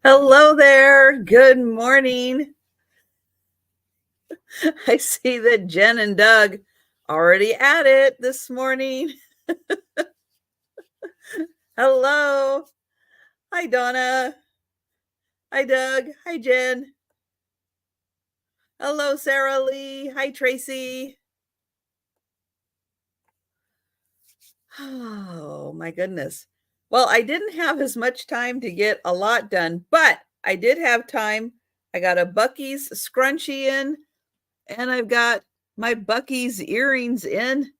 Hello there. Good morning. I see that Jen and Doug already at it this morning. Hello. Hi, Donna. Hi, Doug. Hi, Jen. Hello, Sarah Lee. Hi, Tracy. Oh, my goodness. Well, I didn't have as much time to get a lot done, but I did have time. I got a Bucky's scrunchie in, and I've got my Bucky's earrings in.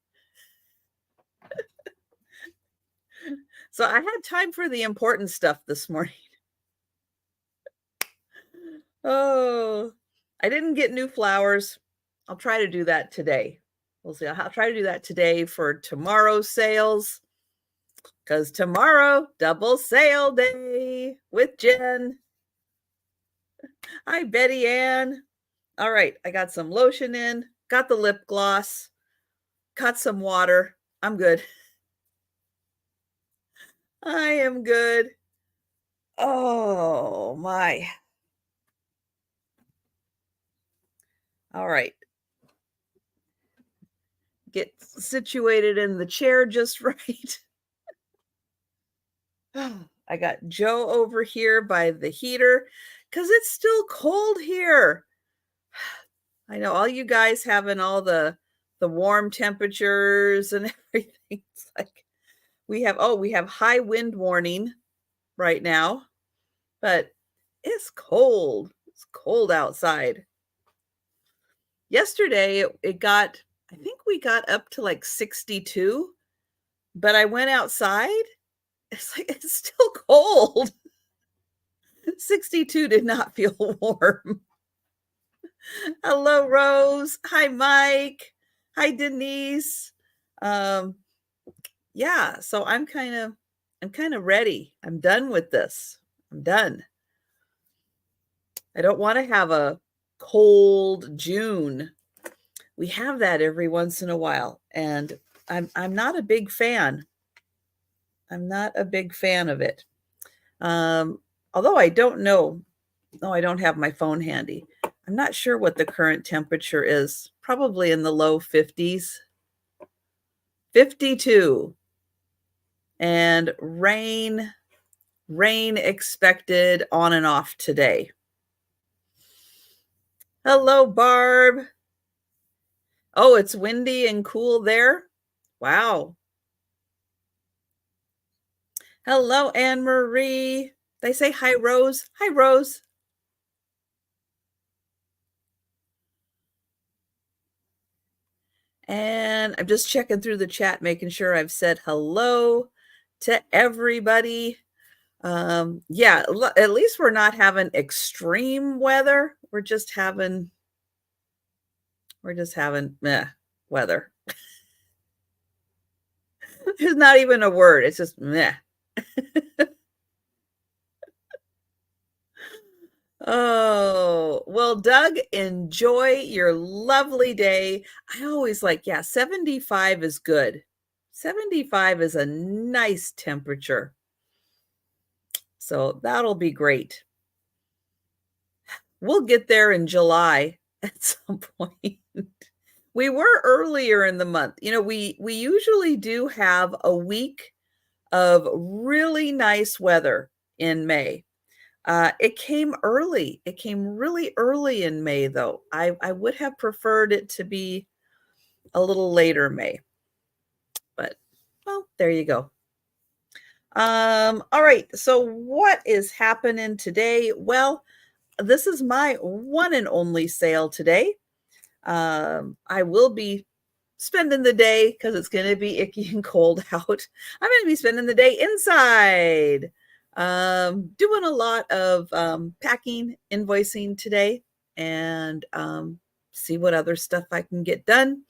So I had time for the important stuff this morning. Oh, I didn't get new flowers. I'll try to do that today. We'll see. I'll try to do that today for tomorrow's sales because tomorrow, double sale day with Jen. Hi, Betty Ann. All right, I got some lotion in, got the lip gloss, got some water. I'm good. I am good. Oh, my. All right. Get situated in the chair just right. I got Joe over here by the heater because it's still cold here. I know all you guys having all the warm temperatures and everything. It's like we have high wind warning right now, but it's cold. It's cold outside. Yesterday it got, I think we got up to like 62, but I went outside. It's like it's still cold. 62 did not feel warm. Hello, Rose. Hi, Mike. Hi, Denise. Um, yeah, so I'm kind of ready. I'm done with this. I'm done. I don't want to have a cold June. We have that every once in a while, and I'm not a big fan. I'm not a big fan of it. Um, Although I don't know. No, I don't have my phone handy. I'm not sure what the current temperature is. Probably in the low 50s. 52. And rain expected on and off today. Hello, Barb. Oh, it's windy and cool there. Wow. Hello, Anne Marie. They say hi, Rose. Hi, Rose. And I'm just checking through the chat, making sure I've said hello to everybody. Yeah, at least we're not having extreme weather. We're just having meh weather. There's not even a word. It's just meh. Oh, well, Doug, enjoy your lovely day. I always like, yeah, 75 is good. 75 is a nice temperature. So that'll be great. We'll get there in July at some point. We were earlier in the month. We usually do have a week of really nice weather in May. It came early. It came really early in May, though. I would have preferred it to be a little later May, but well, there you go. All right. So what is happening today? Well, this is my one and only sale today. I will be spending the day because it's going to be icky and cold out. I'm going to be spending the day inside, doing a lot of packing, invoicing today, and see what other stuff I can get done.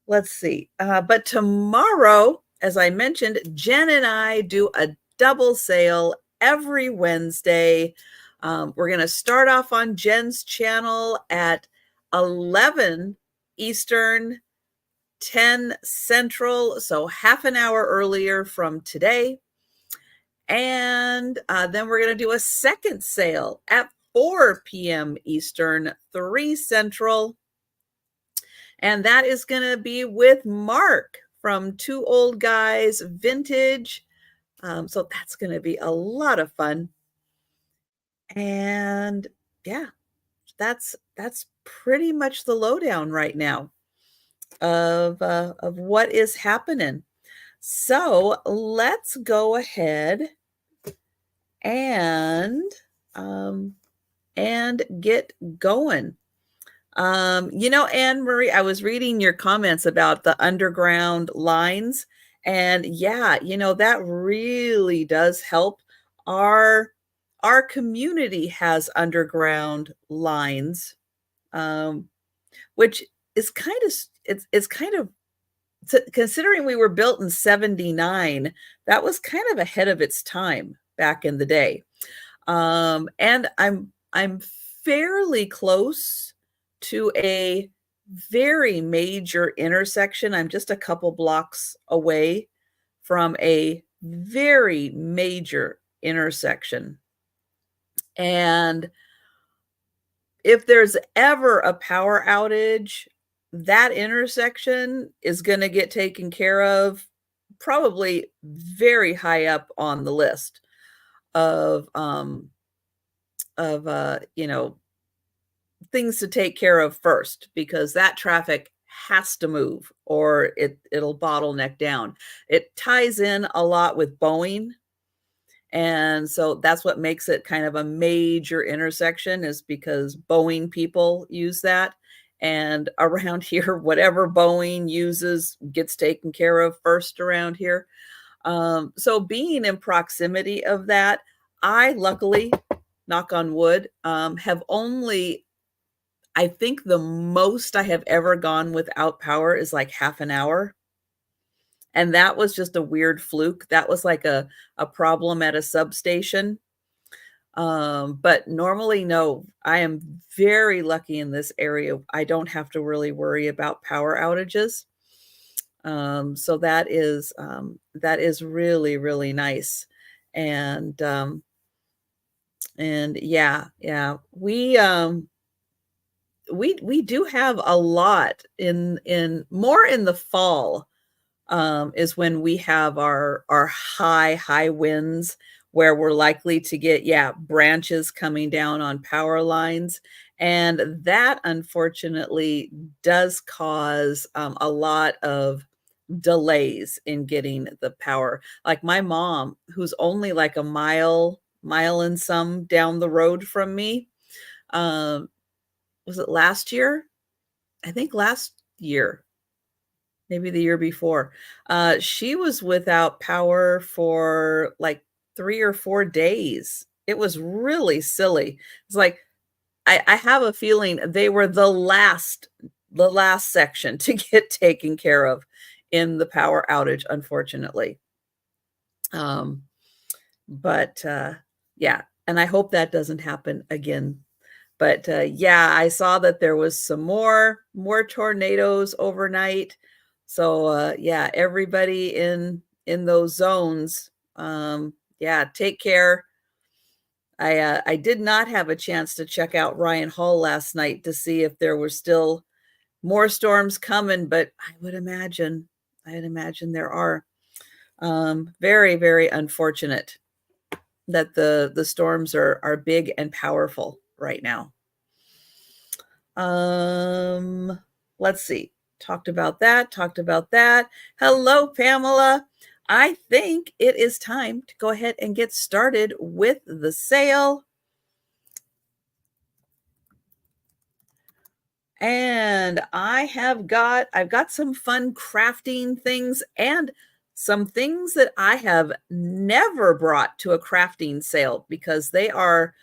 Let's see. But tomorrow, as I mentioned, Jen and I do a double sale every Wednesday. We're going to start off on Jen's channel at 11 Eastern, 10 Central, so half an hour earlier from today. And then we're going to do a second sale at 4 p.m. Eastern, 3 Central. And that is going to be with Mark from Two Old Guys Vintage. So that's going to be a lot of fun. And yeah, that's pretty much the lowdown right now of what is happening. So let's go ahead and get going. Anne Marie, I was reading your comments about the underground lines, and yeah, that really does help. Our community has underground lines, which is kind of considering we were built in 79, that was kind of ahead of its time back in the day. And I'm fairly close to a very major intersection. I'm just a couple blocks away from a very major intersection. And if there's ever a power outage, that intersection is going to get taken care of probably very high up on the list of things to take care of first, because that traffic has to move or it'll bottleneck down. It ties in a lot with Boeing. And so that's what makes it kind of a major intersection, is because Boeing people use that. And around here, whatever Boeing uses gets taken care of first around here. So being in proximity of that, I luckily, knock on wood, have only, I think the most I have ever gone without power is like half an hour. And that was just a weird fluke. That was like a problem at a substation. But normally, no, I am very lucky in this area. I don't have to really worry about power outages. So that is really, really nice. And yeah, we do have a lot in more in the fall. Is when we have our high winds, where we're likely to get branches coming down on power lines. And that unfortunately does cause a lot of delays in getting the power. Like my mom, who's only like a mile and some down the road from me, was it last year? I think last year, maybe the year before. She was without power for like 3 or 4 days. It was really silly. It's like, I have a feeling they were the last section to get taken care of in the power outage, unfortunately. But yeah, and I hope that doesn't happen again. But yeah, I saw that there was some more tornadoes overnight. So yeah, everybody in those zones, yeah, take care. I did not have a chance to check out Ryan Hall last night to see if there were still more storms coming, but I would imagine there are. Very, very unfortunate that the storms are big and powerful right now. Let's see. Talked about that. Hello, Pamela. I think it is time to go ahead and get started with the sale. And I've got some fun crafting things and some things that I have never brought to a crafting sale, because they are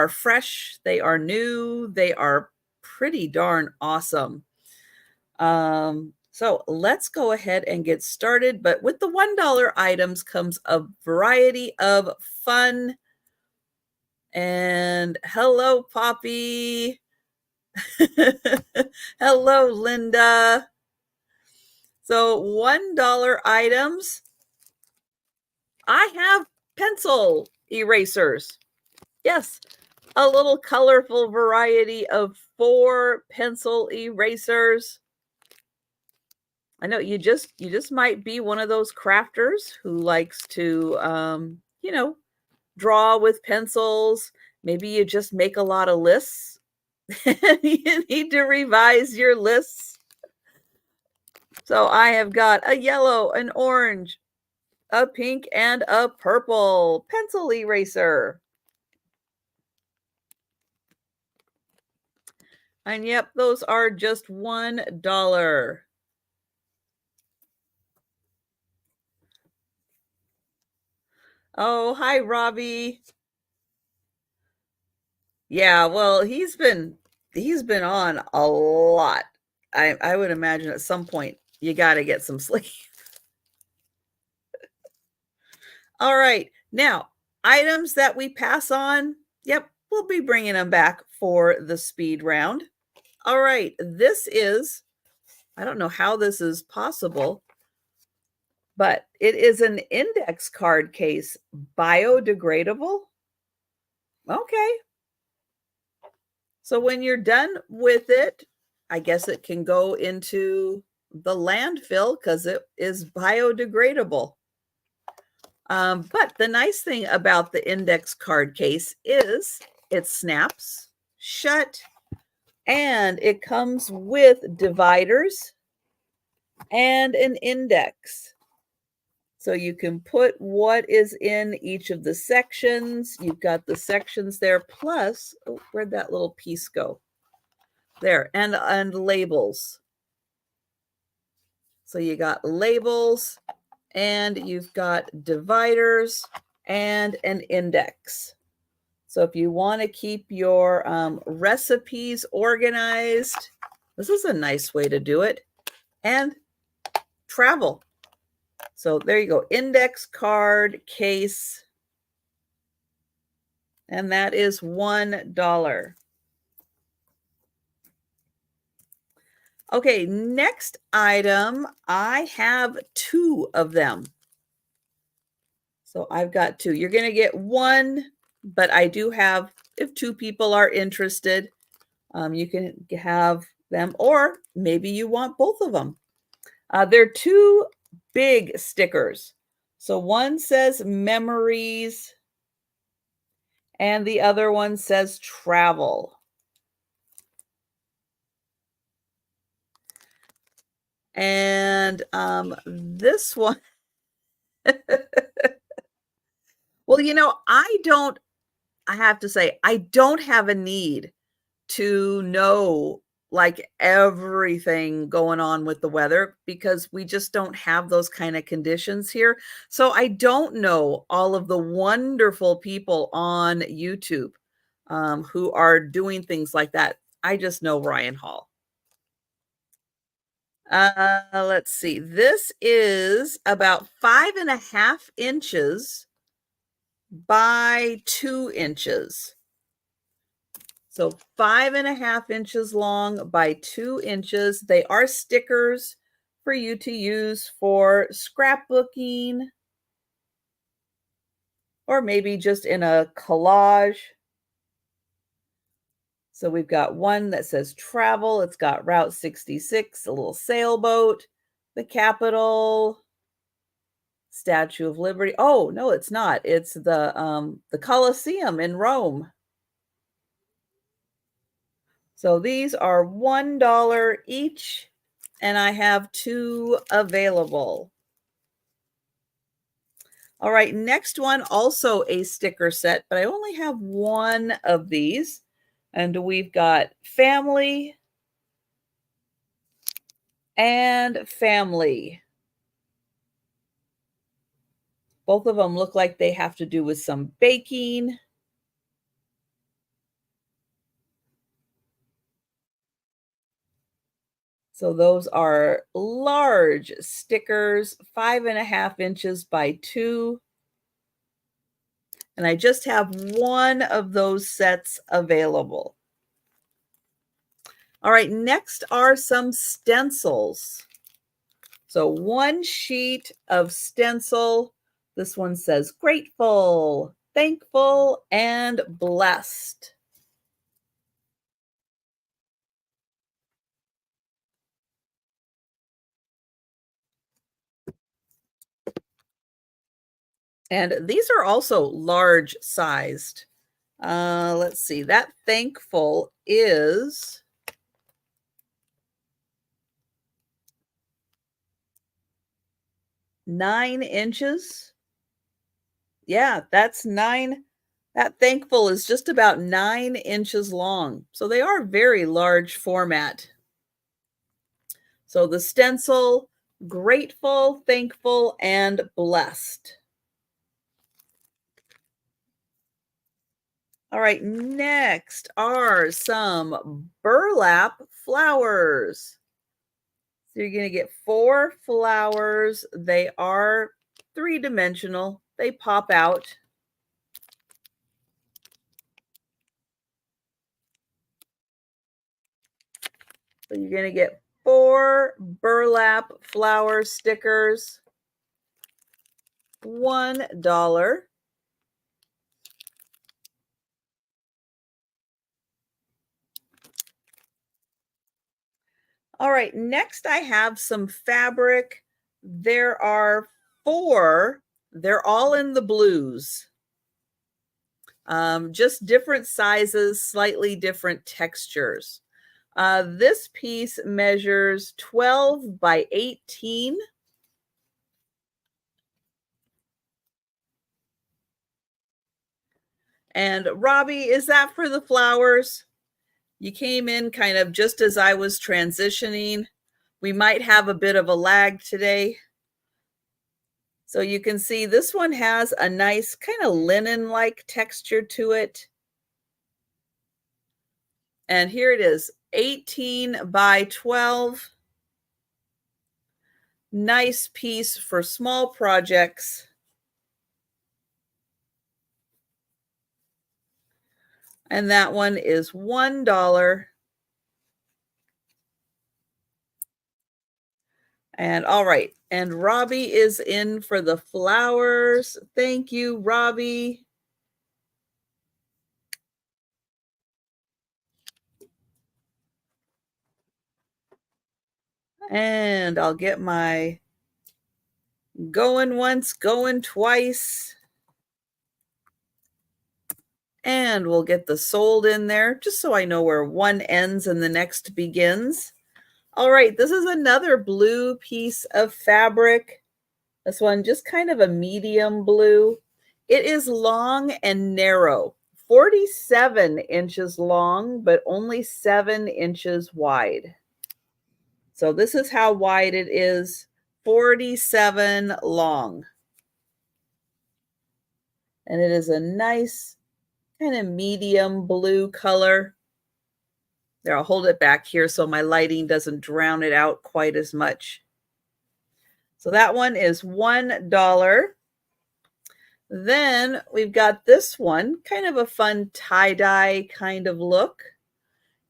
fresh, they are new, they are pretty darn awesome. So let's go ahead and get started. But with the $1 items comes a variety of fun. And hello, Poppy. Hello, Linda. So $1 items. I have pencil erasers. Yes, a little colorful variety of 4 pencil erasers. I know you just might be one of those crafters who likes to, draw with pencils. Maybe you just make a lot of lists. You need to revise your lists. So I have got a yellow, an orange, a pink, and a purple pencil eraser. And yep, those are just $1. Oh, hi, Robbie. Yeah, well, he's been on a lot. I would imagine at some point you got to get some sleep. All right. Now, items that we pass on. Yep, we'll be bringing them back for the speed round. All right. I don't know how this is possible, but it is an index card case, biodegradable. Okay. So when you're done with it, I guess it can go into the landfill because it is biodegradable. But the nice thing about the index card case is it snaps shut and it comes with dividers and an index. So you can put what is in each of the sections. You've got the sections there, plus, oh, where'd that little piece go? There, and labels. So you got labels and you've got dividers and an index. So if you want to keep your recipes organized, this is a nice way to do it. And travel. So there you go, index card case. And that is $1. Okay, next item, I have 2 of them. So I've got 2. You're going to get 1, but I do have, if 2 people are interested, you can have them, or maybe you want both of them. They're 2 big stickers. So one says memories, and the other one says travel. And this one, well, I have to say, I don't have a need to know like everything going on with the weather because we just don't have those kind of conditions here. So I don't know all of the wonderful people on YouTube who are doing things like that. I just know Ryan Hall. Let's see. This is about 5.5 inches by 2 inches. So 5.5 inches long by 2 inches. They are stickers for you to use for scrapbooking or maybe just in a collage. So we've got one that says travel. It's got Route 66, a little sailboat, the Capitol, Statue of Liberty. Oh, no, it's not. It's the Colosseum in Rome. So these are $1 each, and I have 2 available. All right, next one, also a sticker set, but I only have 1 of these. And we've got family and family. Both of them look like they have to do with some baking. So those are large stickers, 5.5 inches by 2. And I just have 1 of those sets available. All right, next are some stencils. So 1 sheet of stencil This one says grateful, thankful, and blessed. And these are also large sized. Let's see, that thankful is 9 inches. Yeah, that's 9. That thankful is just about 9 inches long. So they are very large format. So the stencil, grateful, thankful, and blessed. All right, next are some burlap flowers. So you're going to get 4 flowers. They are three-dimensional. They pop out. So you're going to get 4 burlap flower stickers, $1. All right, next I have some fabric. There are 4. They're all in the blues. Just different sizes, slightly different textures. This piece measures 12 by 18. And Robbie, is that for the flowers? You came in kind of just as I was transitioning. We might have a bit of a lag today. So you can see this one has a nice kind of linen-like texture to it. And here it is, 18 by 12. Nice piece for small projects. And that one is $1. And all right, and Robbie is in for the flowers. Thank you, Robbie. And I'll get my going once, going twice. And we'll get the sold in there just so I know where one ends and the next begins. All right, this is another blue piece of fabric. This one just kind of a medium blue. It is long and narrow, 47 inches long, but only 7 inches wide. So this is how wide it is, 47 long. And it is a nice kind of medium blue color. There, I'll hold it back here so my lighting doesn't drown it out quite as much. So that one is $1. Then we've got this one, kind of a fun tie-dye kind of look.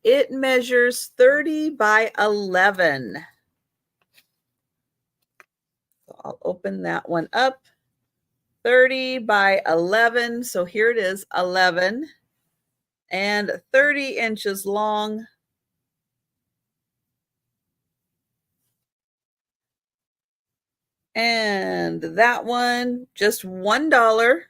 It measures 30 by 11. So I'll open that one up. 30 by 11. So here it is, 11 and 30 inches long. And that one, just $1.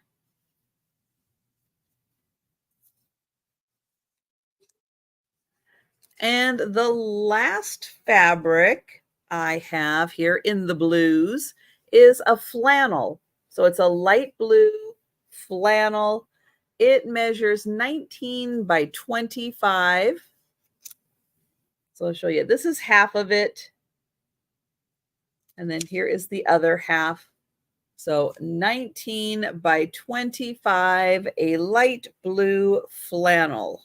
And the last fabric I have here in the blues is a flannel. So it's a light blue flannel. It measures 19 by 25. So I'll show you. This is half of it. And then here is the other half. So 19 by 25, a light blue flannel.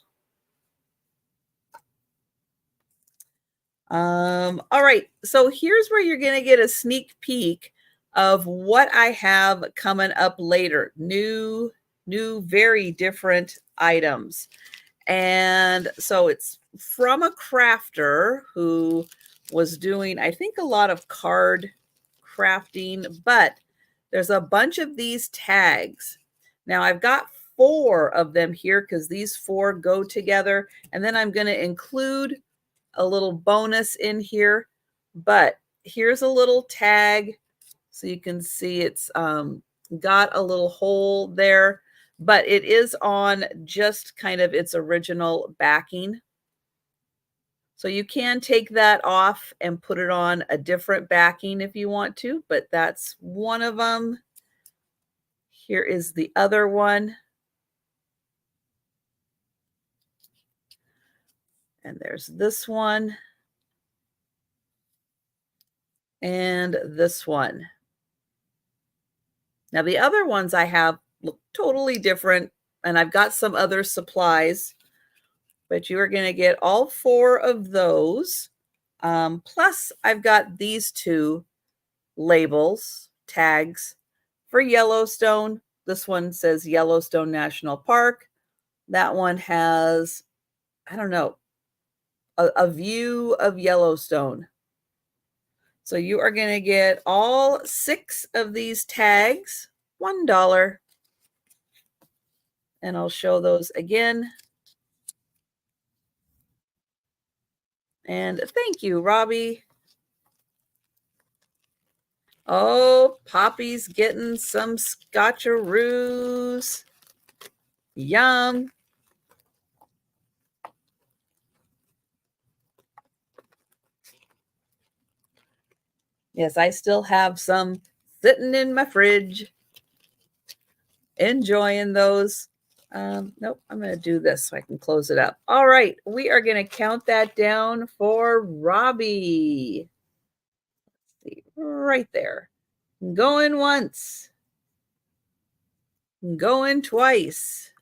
All right, so here's where you're going to get a sneak peek of what I have coming up later. New, very different items. And so it's from a crafter who was doing, I think, a lot of card crafting, but There's a bunch of these tags. Now I've got 4 of them here because these 4 go together. And then I'm going to include a little bonus in here. But here's a little tag. So you can see it's got a little hole there. But it is on just kind of its original backing. So you can take that off and put it on a different backing if you want to, but that's one of them. Here is the other one. And there's this one. And this one. Now the other ones I have look totally different, and I've got some other supplies, but you are going to get all 4 of those. Plus I've got these 2 labels, tags for Yellowstone. This one says Yellowstone National Park. That one has, I don't know, a view of Yellowstone. So you are going to get all 6 of these tags, $1. And I'll show those again. And thank you, Robbie. Oh, Poppy's getting some scotcheroos. Yum. Yes, I still have some sitting in my fridge. Enjoying those. Nope, I'm going to do this so I can close it up. All right, we are going to count that down for Robbie. Let's see, right there. Going once. Going twice.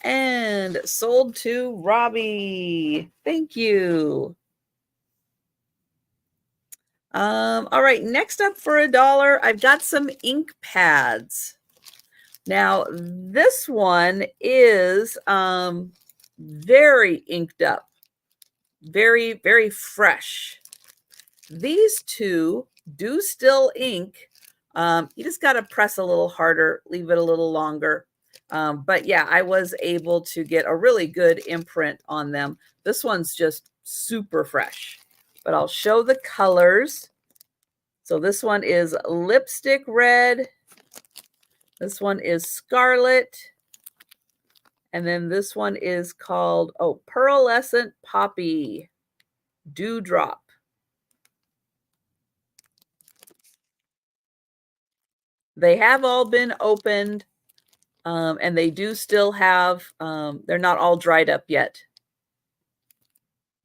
And sold to Robbie. Thank you. All right, next up for $1, I've got some ink pads. Now, this one is very inked up, very, very fresh. These 2 do still ink. You just got to press a little harder, leave it a little longer. But yeah, I was able to get a really good imprint on them. This one's just super fresh. But I'll show the colors. So this one is lipstick red. This one is scarlet. And then this one is called, pearlescent poppy dewdrop. They have all been opened, and they do still have, they're not all dried up yet.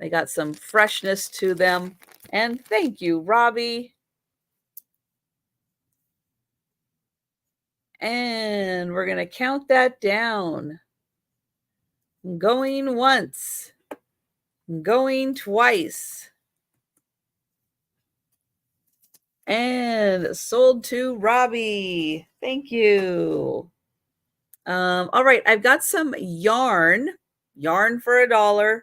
They got some freshness to them. And thank you, Robbie. And we're going to count that down. Going once. Going twice. And sold to Robbie. Thank you. All right, I've got some yarn for $1.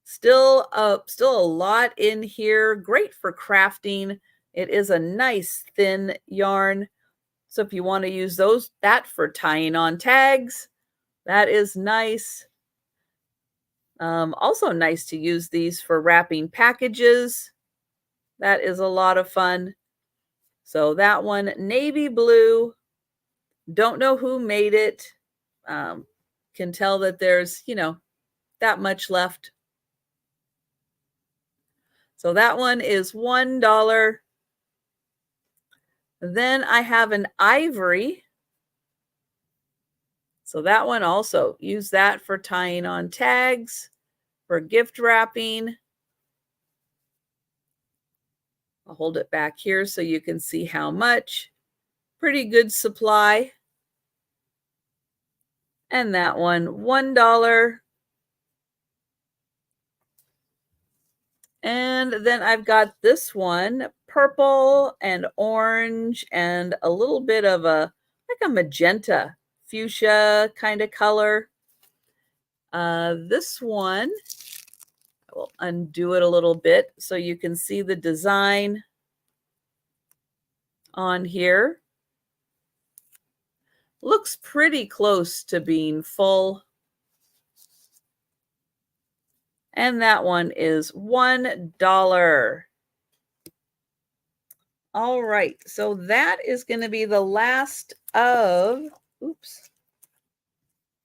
Still a lot in here. Great for crafting. It is a nice thin yarn. So if you want to use that for tying on tags, that is nice. Also nice to use these for wrapping packages. That is a lot of fun. So that one, navy blue. Don't know who made it. Can tell that there's, that much left. So that one is $1. Then I have an ivory. So that one also, use that for tying on tags, for gift wrapping. I'll hold it back here so you can see how much. Pretty good supply. And that one, $1. And then I've got this one, purple and orange and a little bit of like a magenta, fuchsia kind of color. This one, I will undo it a little bit so you can see the design. on here. Looks pretty close to being full. And that one is $1. All right, so that is going to be the last of, oops,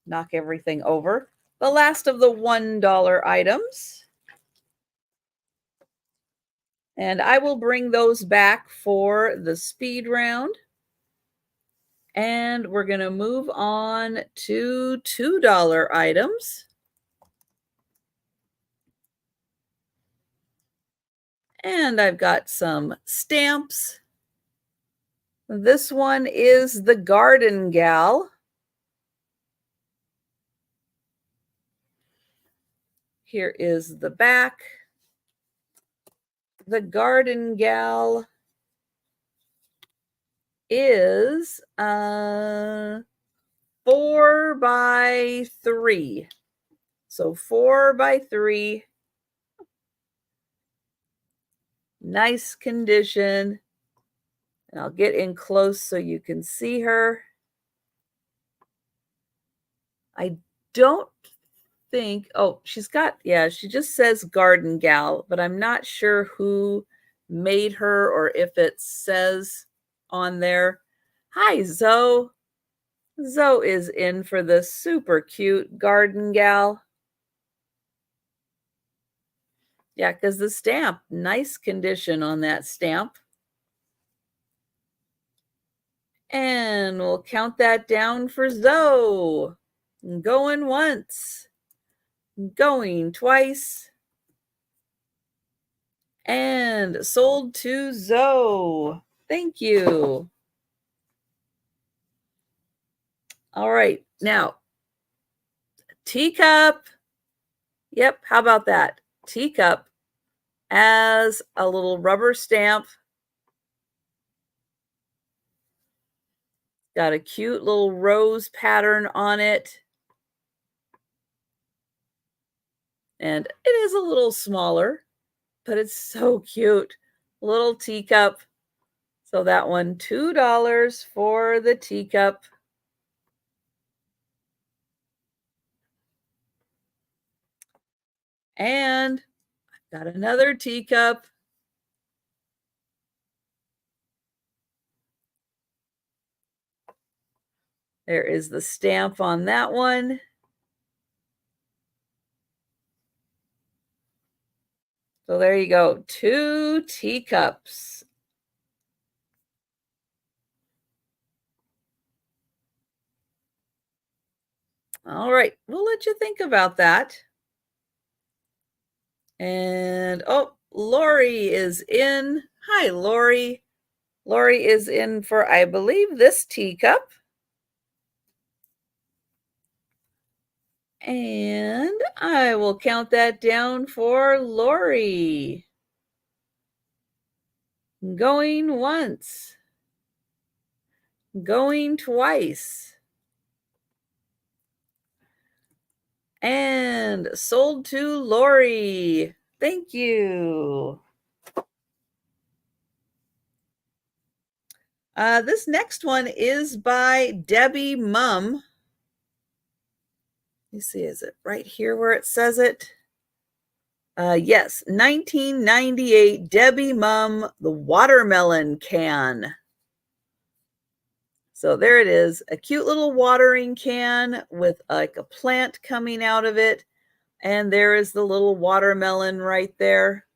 knock everything over. The last of the $1 items. And I will bring those back for the speed round. And we're going to move on to $2 items. And I've got some stamps. This one is the Garden Gal. Here is the back. The Garden Gal is 4x3. So 4x3. Nice condition. And I'll get in close so you can see her. I don't think, oh, she's got, yeah, she just says Garden Gal, but I'm not sure who made her or if it says on there. Hi, Zoe. Zoe is in for the super cute Garden Gal. Yeah, because the stamp, nice condition on that stamp. And we'll count that down for Zoe. Going once. Going twice. And sold to Zoe. Thank you. All right. Now, teacup. Yep. How about that? Teacup as a little rubber stamp. Got a cute little rose pattern on it. And it is a little smaller, but it's so cute. Little teacup. So that one, $2 for the teacup. And got another teacup. There is the stamp on that one. So there you go, 2 teacups. All right, we'll let you think about that. And oh, Lori is in. Hi, Lori. Lori is in for, I believe, this teacup. And I will count that down for Lori. Going once. Going twice. And sold to Lori. Thank you. This next one is by Debbie Mum. Let me see, is it right here where it says it? Yes, 1998 Debbie Mum, the watermelon can. So there it is, a cute little watering can with like a plant coming out of it. And there is the little watermelon right there.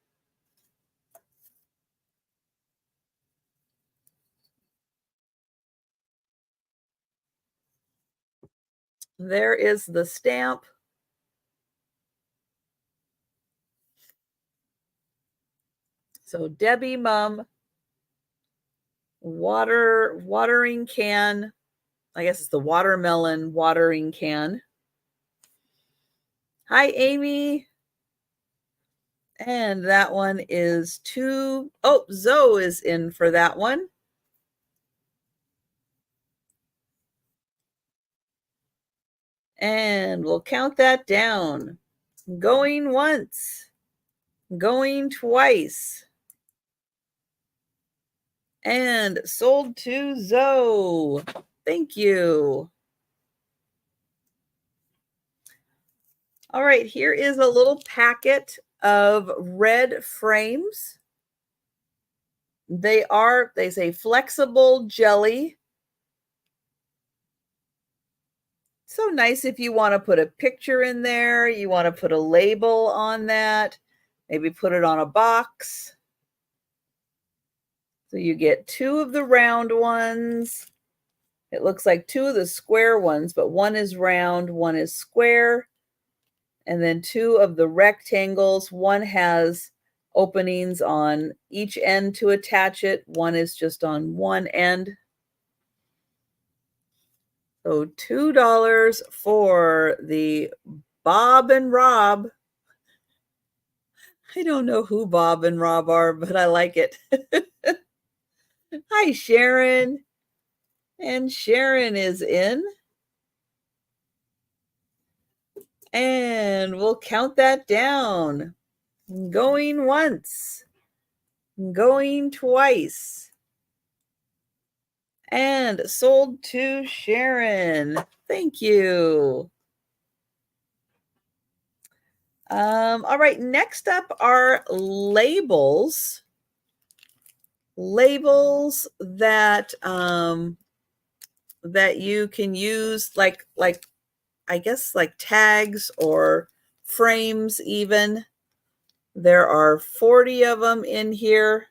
There is the stamp. So Debbie Mum, watering can. I guess it's the watermelon watering can. Hi, Amy. And that one is 2. Oh, Zoe is in for that one. And we'll count that down. Going once. Going twice. And sold to Zoe. Thank you. All right, here is a little packet of red frames. They say flexible jelly. So nice if you want to put a picture in there, you want to put a label on that, maybe put it on a box. So you get 2 of the round ones. It looks like 2 of the square ones, but one is round, one is square. And then 2 of the rectangles. One has openings on each end to attach it. One is just on one end. So $2 for the Bob and Rob. I don't know who Bob and Rob are, but I like it. Hi, Sharon. And Sharon is in. And we'll count that down. Going once. Going twice. And sold to Sharon. Thank you. All right, next up are labels. Labels that that you can use like I guess like tags or frames even. There are 40 of them in here.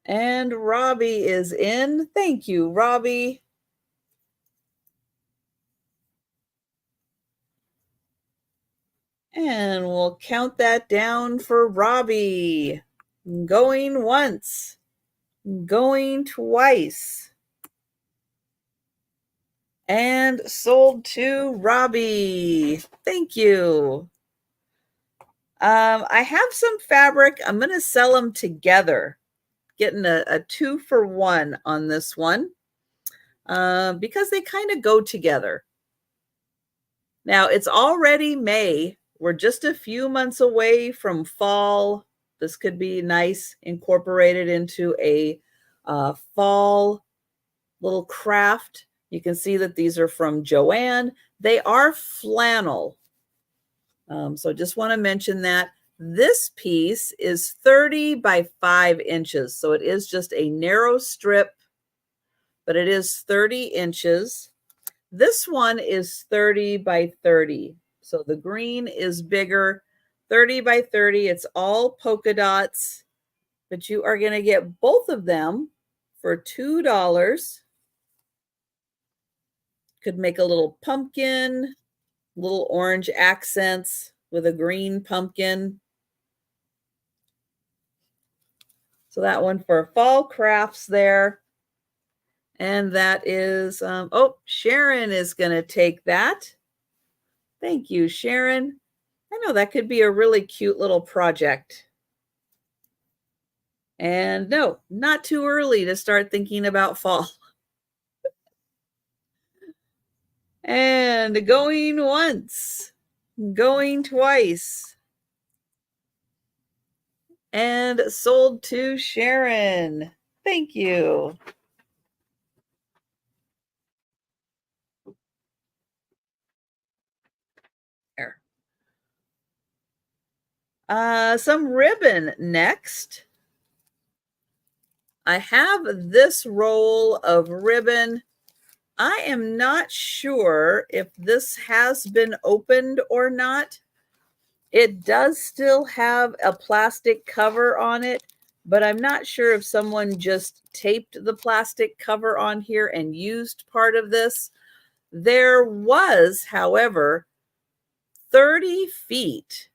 And Robbie is in. Thank you, Robbie. And we'll count that down for Robbie. Going once. Going twice. And sold to Robbie. Thank you. I have some fabric. I'm going to sell them together. Getting a 2-for-1 on this one because they kind of go together. Now, it's already May. We're just a few months away from fall. This could be nice, incorporated into a fall little craft. You can see that these are from Joanne. They are flannel. So just want to mention that. This piece is 30 by 5 inches. So it is just a narrow strip, but it is 30 inches. This one is 30 by 30. So the green is bigger, 30 by 30. It's all polka dots, but you are going to get both of them for $2. Could make a little pumpkin, little orange accents with a green pumpkin. So that one for fall crafts there. And that is, oh, Sharon is going to take that. Thank you, Sharon. I know that could be a really cute little project. And no, not too early to start thinking about fall. And going once, going twice. And sold to Sharon. Thank you. There. Some ribbon next. I have this roll of ribbon. I am not sure if this has been opened or not. It does still have a plastic cover on it, but I'm not sure if someone just taped the plastic cover on here and used part of this. There was, however, 30 feet,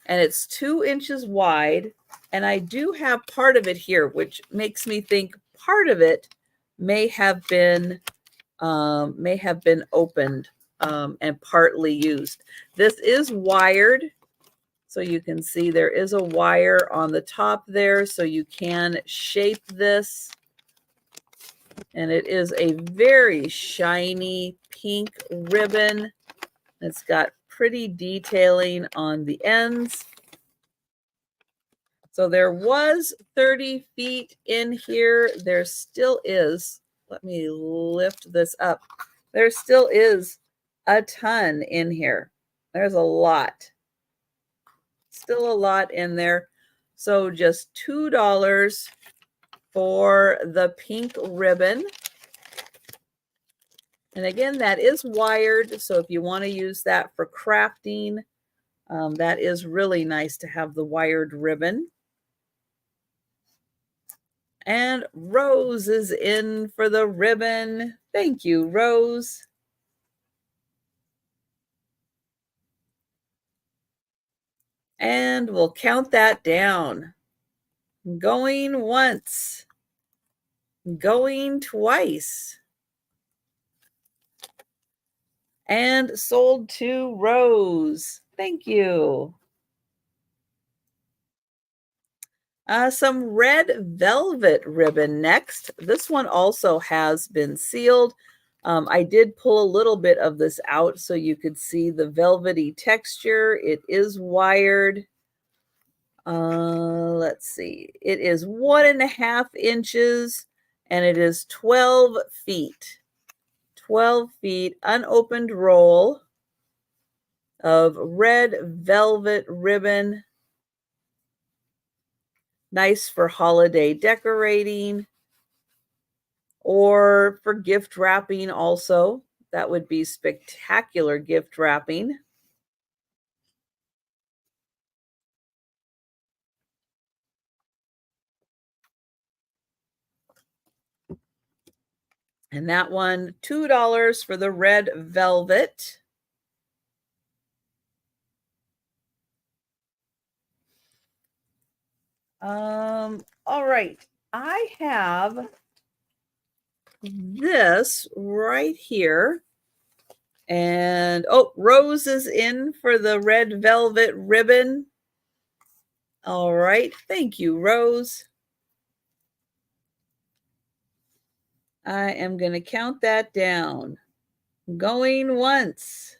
and it's 2 inches wide. And I do have part of it here, which makes me think part of it may have been opened and partly used. This is wired. So you can see there is a wire on the top there, so you can shape this. And it is a very shiny pink ribbon. It's got pretty detailing on the ends. So there was 30 feet in here. There still is. Let me lift this up. There still is a ton in here. There's a lot. Still a lot in there. So just $2 for the pink ribbon. And again, that is wired. So if you want to use that for crafting, that is really nice to have the wired ribbon. And Rose is in for the ribbon. Thank you, Rose. And we'll count that down. Going once. Going twice. And sold to Rose. Thank you. Some red velvet ribbon next. This one also has been sealed. I did pull a little bit of this out so you could see the velvety texture. It is wired. Let's see. It is 1.5 inches and it is 12 feet. 12 feet unopened roll of red velvet ribbon. Nice for holiday decorating or for gift wrapping also. That would be spectacular gift wrapping. And that one, $2 for the red velvet. All right. I have this right here. And oh, Rose is in for the red velvet ribbon. All right. Thank you, Rose. I am going to count that down. Going once.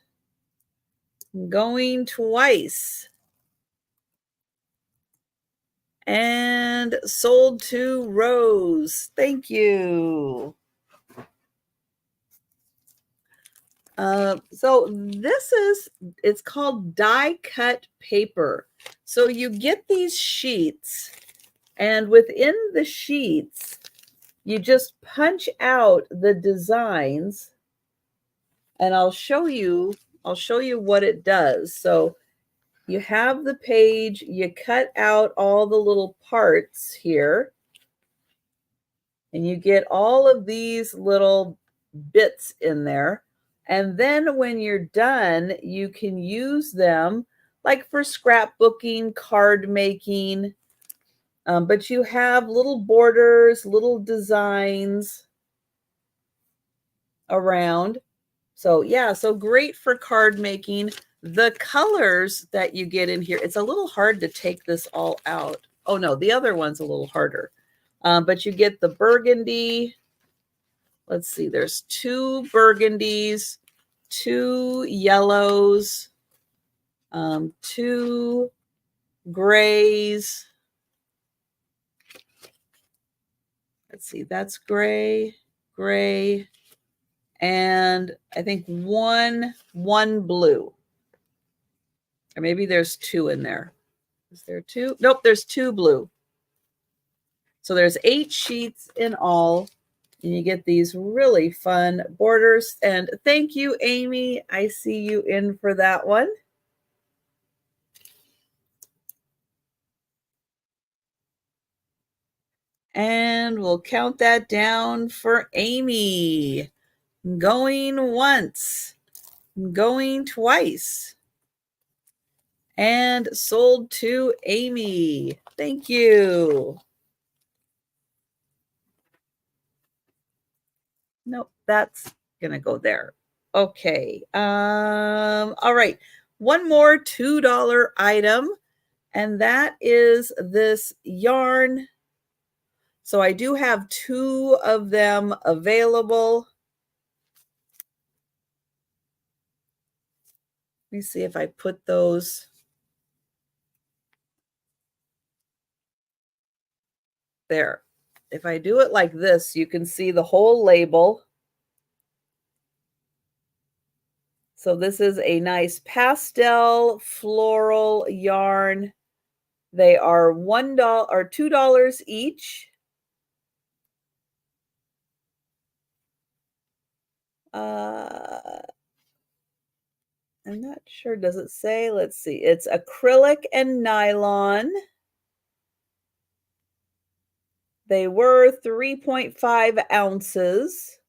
Going twice. And sold to Rose. Thank you. So this is, it's called die cut paper. So you get these sheets, and within the sheets, you just punch out the designs, and I'll show you what it does. So you have the page, you cut out all the little parts here, and you get all of these little bits in there. And then when you're done, you can use them like for scrapbooking, card making, but you have little borders, little designs around. So yeah, so great for card making. The colors that you get in here, it's a little hard to take this all out. Oh no, the other one's a little harder. But you get the burgundy. Let's see, there's 2 burgundies, 2 yellows, 2 grays. Let's see, that's gray, gray, and I think one blue. Or maybe there's 2 in there. Is there 2? Nope, there's 2 blue. So there's 8 sheets in all, and you get these really fun borders. And thank you, Amy. I see you in for that one. And we'll count that down for Amy. Going once, going twice, and sold to Amy. Thank you. Nope, that's gonna go there. Okay. All right. one more $2 item, and that is this yarn. So I do have 2 of them available. Let me see if I put those there. If I do it like this, you can see the whole label. So this is a nice pastel floral yarn. They are $1 or $2 each. I'm not sure. Does it say? Let's see. It's acrylic and nylon. They were 3.5 ounces,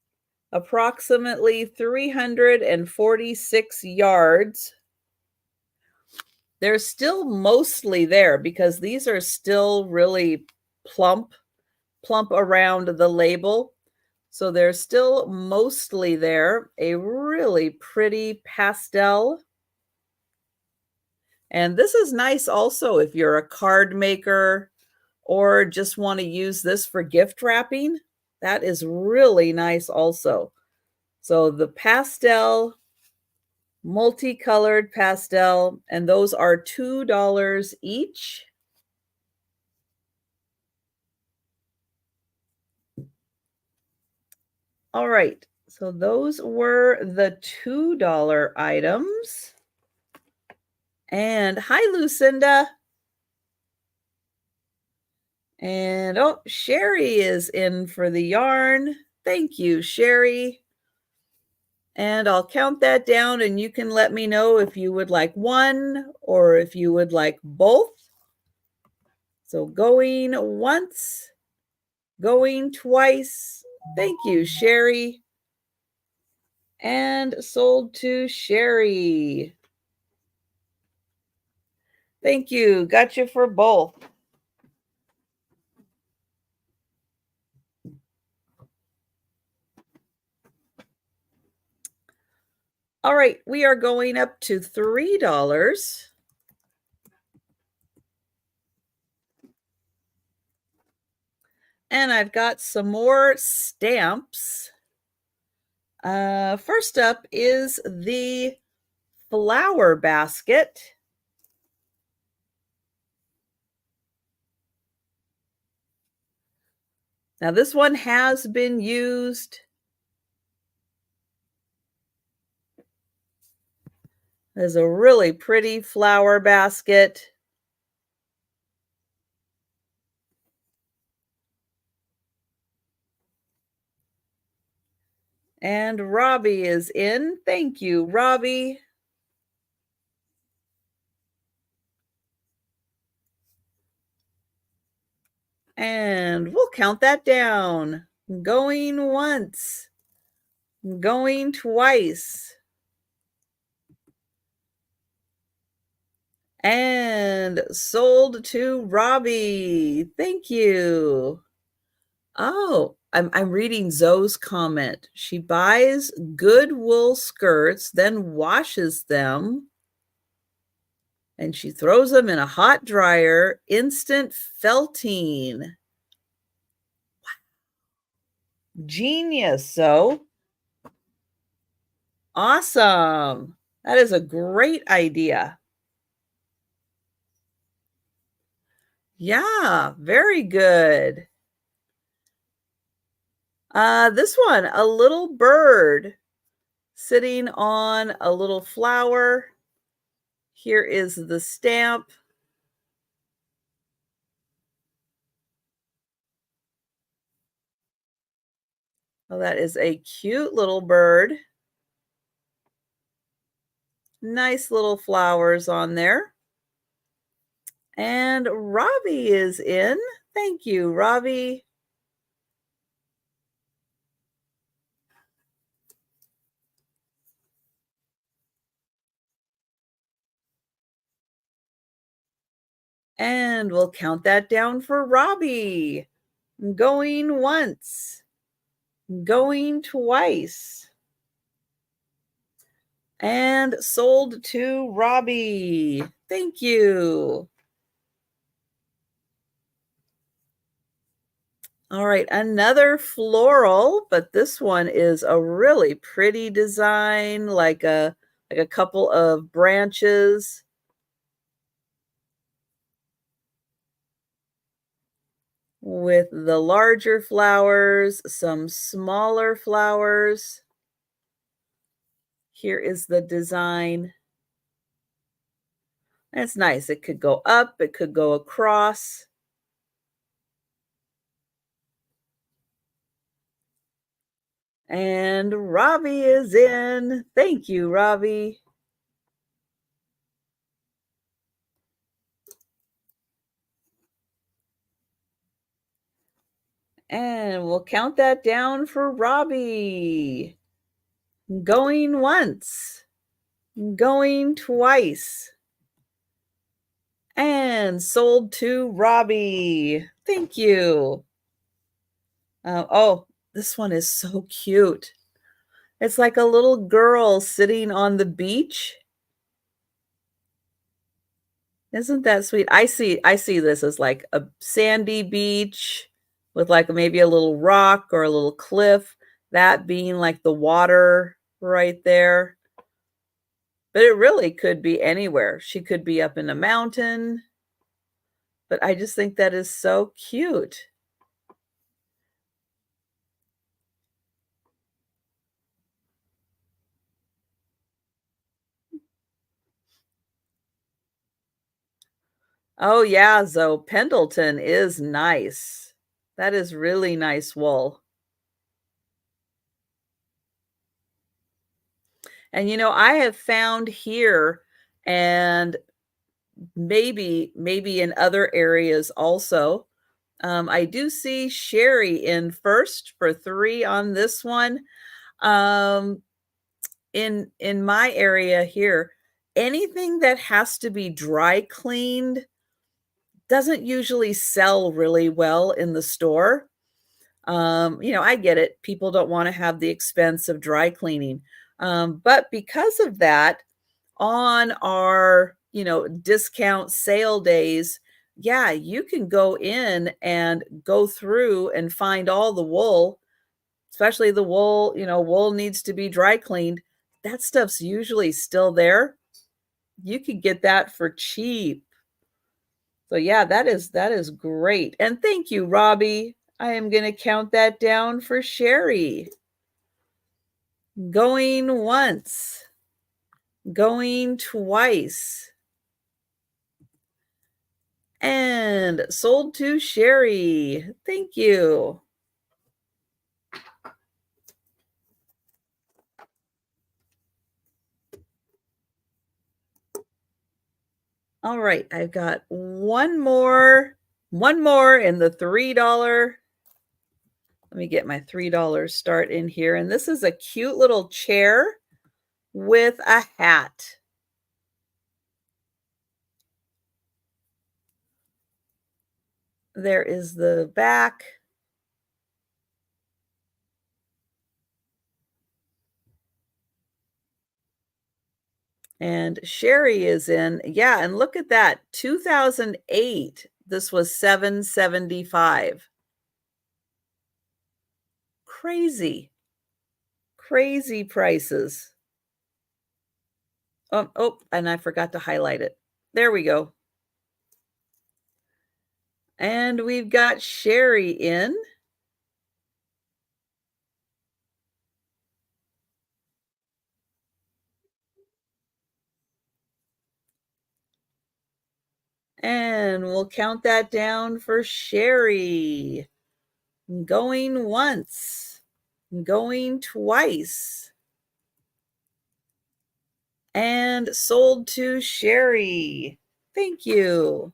approximately 346 yards. They're still mostly there because these are still really plump around the label. So they're still mostly there. A really pretty pastel. And this is nice also if you're a card maker or just want to use this for gift wrapping. That is really nice also. So the pastel, multicolored pastel, and those are $2 each. All right, so those were the $2 items. And hi, Lucinda. And oh, Sherry is in for the yarn. Thank you, Sherry. And I'll count that down and you can let me know if you would like one or if you would like both. So going once, going twice. Thank you, Sherry. And sold to Sherry. Thank you. Got you for both. All right, we are going up to $3. And I've got some more stamps. First up is the flower basket. Now this one has been used. There's a really pretty flower basket. And Robbie is in. Thank you, Robbie. And we'll count that down. Going once. Going twice. And sold to Robbie. Thank you. Oh, I'm reading Zoe's comment. She buys good wool skirts, then washes them, and she throws them in a hot dryer, instant felting. Genius, Zoe. Awesome. That is a great idea. Yeah, very good. This one, a little bird sitting on a little flower. Here is the stamp. Oh, that is a cute little bird. Nice little flowers on there. And Robbie is in. Thank you, Robbie. And we'll count that down for Robbie. Going once. Going twice. And sold to Robbie. Thank you. All right, another floral, but this one is a really pretty design, like a couple of branches with the larger flowers, some smaller flowers. Here is the design. That's nice. It could go up, it could go across. And Robbie is in. Thank you, Robbie. And we'll count that down for Robbie. Going once, going twice, and sold to Robbie. Thank you. Oh, this one is so cute. It's like a little girl sitting on the beach. Isn't that sweet? I see this as like a sandy beach with like maybe a little rock or a little cliff, that being like the water right there. But it really could be anywhere. She could be up in a mountain, but I just think that is so cute. Oh yeah, Zoe, Pendleton is nice. That is really nice wool. And I have found here and maybe in other areas also. I do see Sherry in first for 3 on this one. Um, in my area here, anything that has to be dry cleaned doesn't usually sell really well in the store. I get it. People don't want to have the expense of dry cleaning. But because of that, on our, discount sale days, yeah, you can go in and go through and find all the wool, especially the wool, wool needs to be dry cleaned. That stuff's usually still there. You could get that for cheap. So yeah, that is great. And thank you, Robbie. I am going to count that down for Sherry. Going once, going twice, and sold to Sherry. Thank you. All right, I've got one more in the $3. Let me get my $3 start in here. And this is a cute little chair with a hat. There is the back. And Sherry is in. Yeah, and look at that. 2008. This was $7.75. Crazy. Crazy prices. Oh, and I forgot to highlight it. There we go. And we've got Sherry in. And we'll count that down for Sherry. Going once, going twice, and sold to Sherry. Thank you.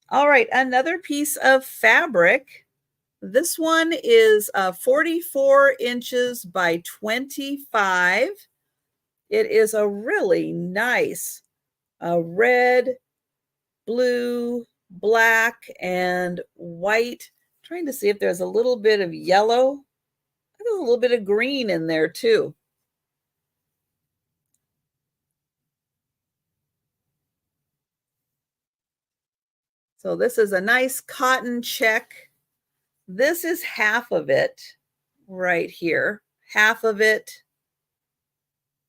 All right, another piece of fabric. This one is 44 inches by 25. It is a really nice red, blue, black, and white Trying to see if there's a little bit of yellow. There's a little bit of green in there too. So this is a nice cotton check. This is half of it right here, half of it.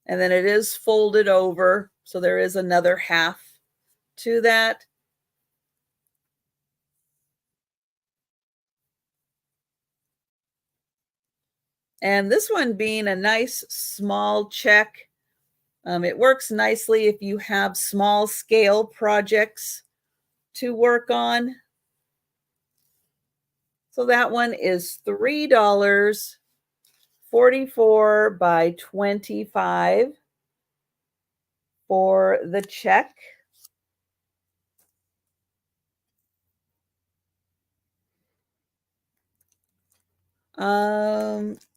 And then it is folded over. So there is another half to that. And this one being a nice small check, it works nicely if you have small scale projects to work on. So that one is $3.44 by 25 for the check.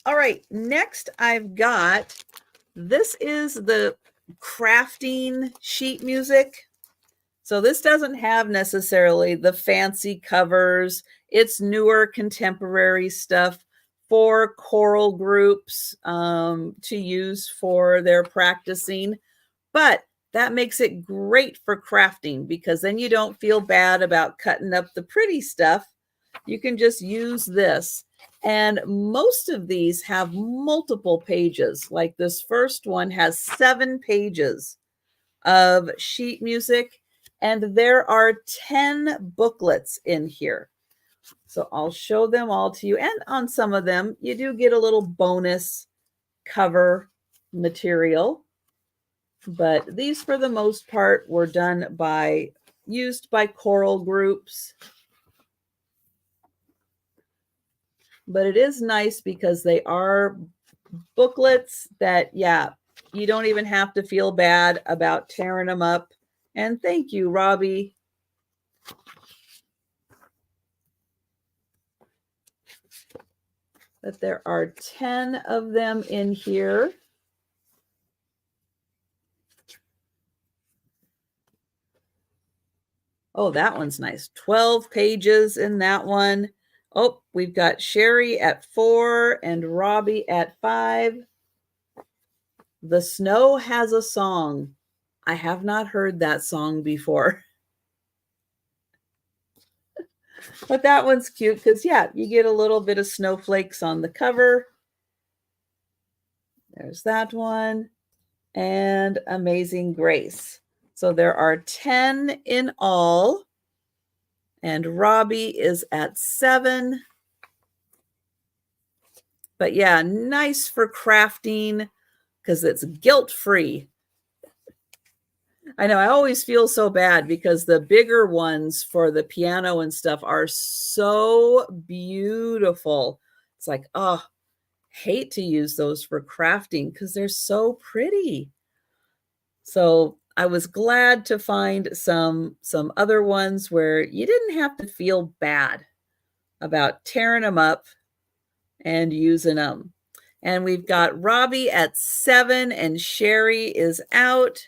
All right, next I've got, this is the crafting sheet music. So this doesn't have necessarily the fancy covers. It's newer contemporary stuff for choral groups to use for their practicing. But that makes it great for crafting because then you don't feel bad about cutting up the pretty stuff. You can just use this. And most of these have multiple pages. Like this first one has 7 pages of sheet music, and there are 10 booklets in here. So I'll show them all to you. And on some of them, you do get a little bonus cover material. But these, for the most part, were used by choral groups. But it is nice because they are booklets that, yeah, you don't even have to feel bad about tearing them up. And thank you, Robbie. But there are 10 of them in here. Oh, that one's nice. 12 pages in that one. Oh, we've got Sherry at 4 and Robbie at 5. The Snow Has a Song. I have not heard that song before. But that one's cute because, yeah, you get a little bit of snowflakes on the cover. There's that one. And Amazing Grace. So there are 10 in all. And Robbie is at 7. But yeah, nice for crafting because it's guilt-free. I know I always feel so bad because the bigger ones for the piano and stuff are so beautiful. It's like, oh, hate to use those for crafting because they're so pretty. So I was glad to find some other ones where you didn't have to feel bad about tearing them up and using them. And we've got Robbie at 7 and Sherry is out.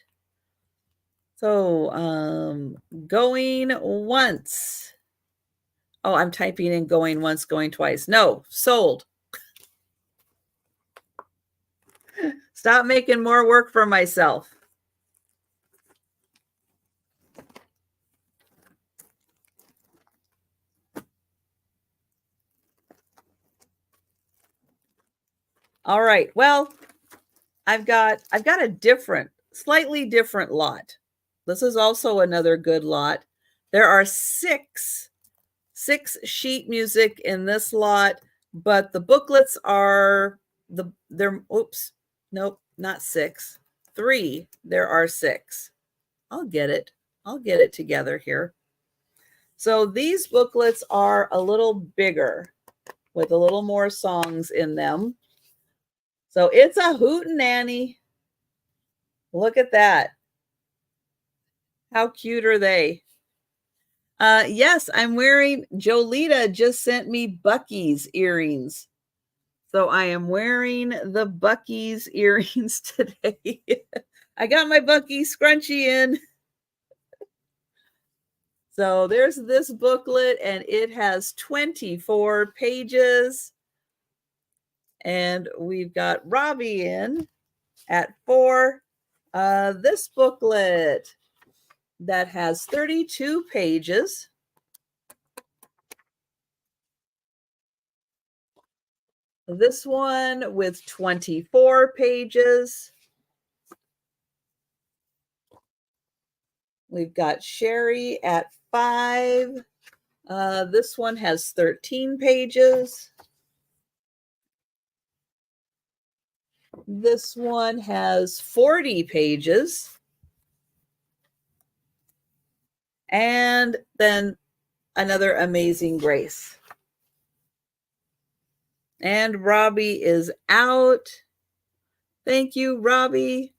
So going once. Oh, I'm typing in going once, going twice. No, sold. Stop making more work for myself. All right. Well, I've got a slightly different lot. This is also another good lot. There are six sheet music in this lot, but the booklets are oops, nope, not 6. 3. There are 6. I'll get it together here. So these booklets are a little bigger with a little more songs in them. So it's a hootenanny. Look at that. How cute are they? Yes, I'm wearing, Jolita just sent me Bucky's earrings. So I am wearing the Bucky's earrings today. I got my Bucky scrunchie in. So there's this booklet, and it has 24 pages. And we've got Robbie in at 4. This booklet that has 32 pages. This one with 24 pages. We've got Sherry at 5. This one has 13 pages. This one has 40 pages. And then another Amazing Grace. And Robbie is out. Thank you, Robbie.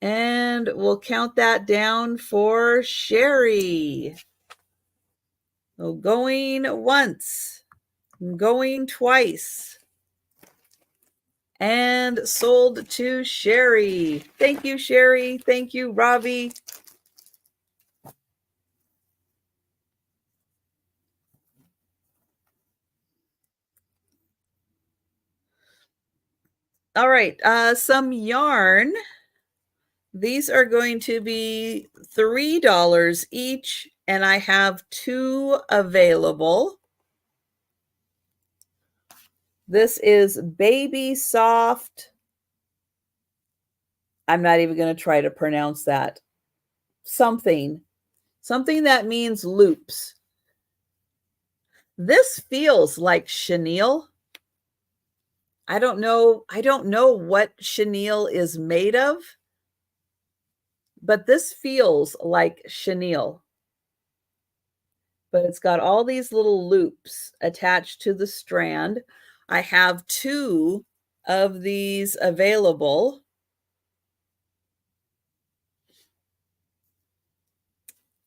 And we'll count that down for Sherry. So going once, going twice, and sold to Sherry. Thank you, Sherry. Thank you, Robbie. All right, some yarn. These are going to be $3 each, and I have 2 available. This is Baby Soft. I'm not even going to try to pronounce that. Something that means loops. This feels like chenille. I don't know what chenille is made of, but this feels like chenille. But it's got all these little loops attached to the strand. I have 2 of these available.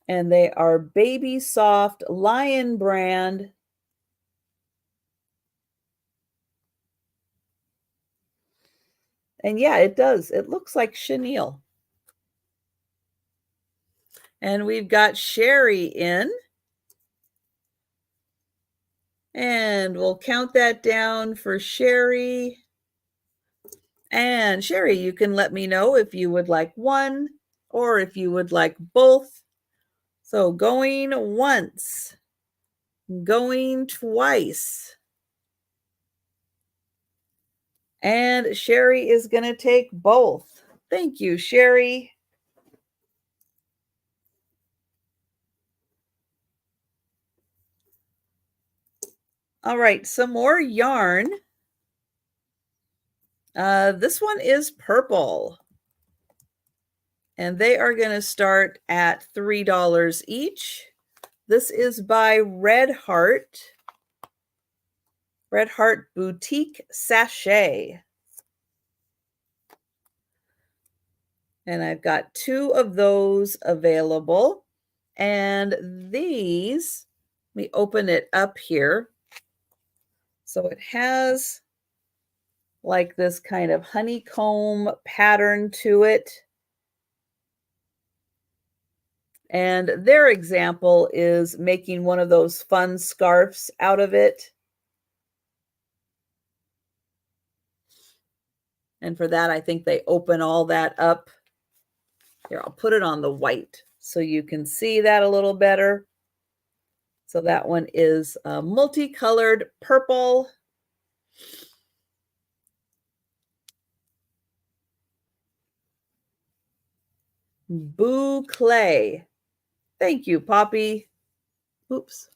And they are Baby Soft Lion brand. And yeah, it does. It looks like chenille. And we've got Sherry in. And we'll count that down for Sherry. And Sherry, you can let me know if you would like one or if you would like both. So going once, going twice. And Sherry is going to take both. Thank you, Sherry. All right, some more yarn. This one is purple. And they are going to start at $3 each. This is by Red Heart. Red Heart Boutique Sachet. And I've got 2 of those available. And these, let me open it up here. So it has like this kind of honeycomb pattern to it. And their example is making one of those fun scarves out of it. And for that, I think they open all that up. Here, I'll put it on the white so you can see that a little better. So that one is multicolored purple. Boo Clay. Thank you, Poppy. Oops,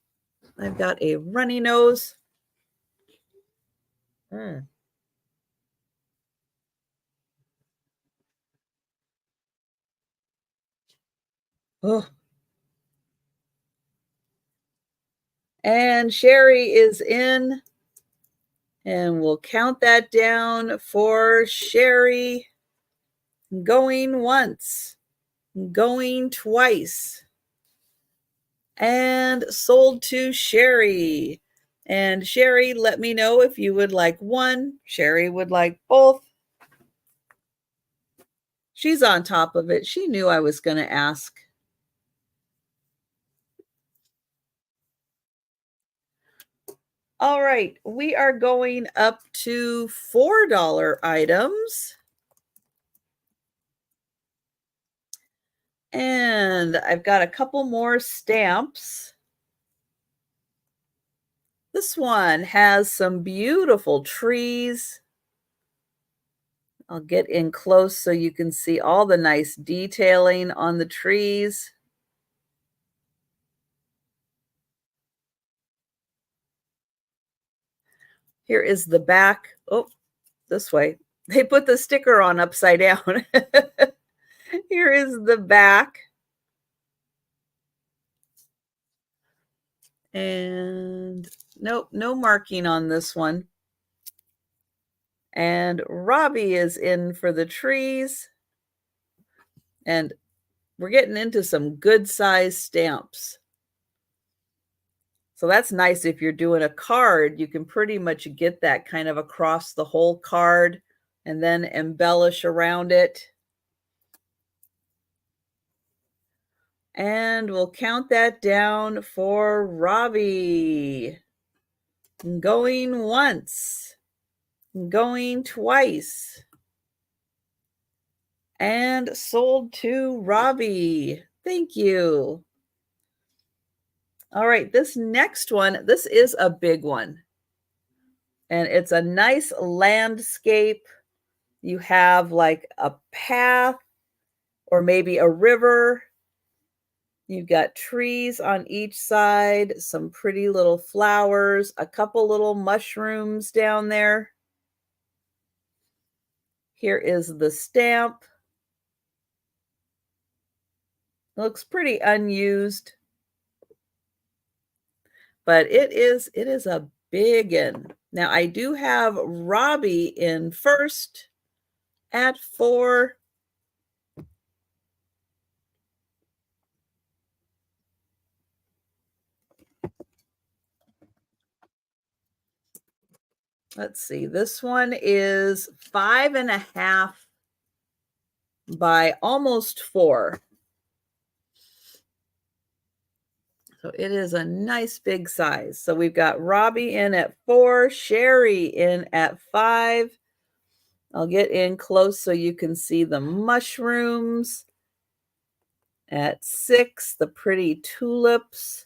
I've got a runny nose. Oh. And Sherry is in. And we'll count that down for Sherry. Going once, going twice, and sold to Sherry. And Sherry, let me know if you would like one. Sherry would like both. She's on top of it. She knew I was going to ask. All right, we are going up to $4 items. And I've got a couple more stamps. This one has some beautiful trees. I'll get in close so you can see all the nice detailing on the trees. Here is the back. Oh, this way. They put the sticker on upside down. Here is the back. And nope, no marking on this one. And Robbie is in for the trees. And we're getting into some good size stamps. So that's nice if you're doing a card, you can pretty much get that kind of across the whole card and then embellish around it. And we'll count that down for Robbie. Going once, going twice, and sold to Robbie. Thank you. All right, this next one, this is a big one. And it's a nice landscape. You have like a path or maybe a river. You've got trees on each side, some pretty little flowers, a couple little mushrooms down there. Here is the stamp. Looks pretty unused, but it is a big one. Now I do have Robbie in first at 4. Let's see, this one is 5.5 by almost 4. So it is a nice big size. So we've got Robbie in at 4, Sherry in at 5. I'll get in close so you can see the mushrooms. At 6, the pretty tulips.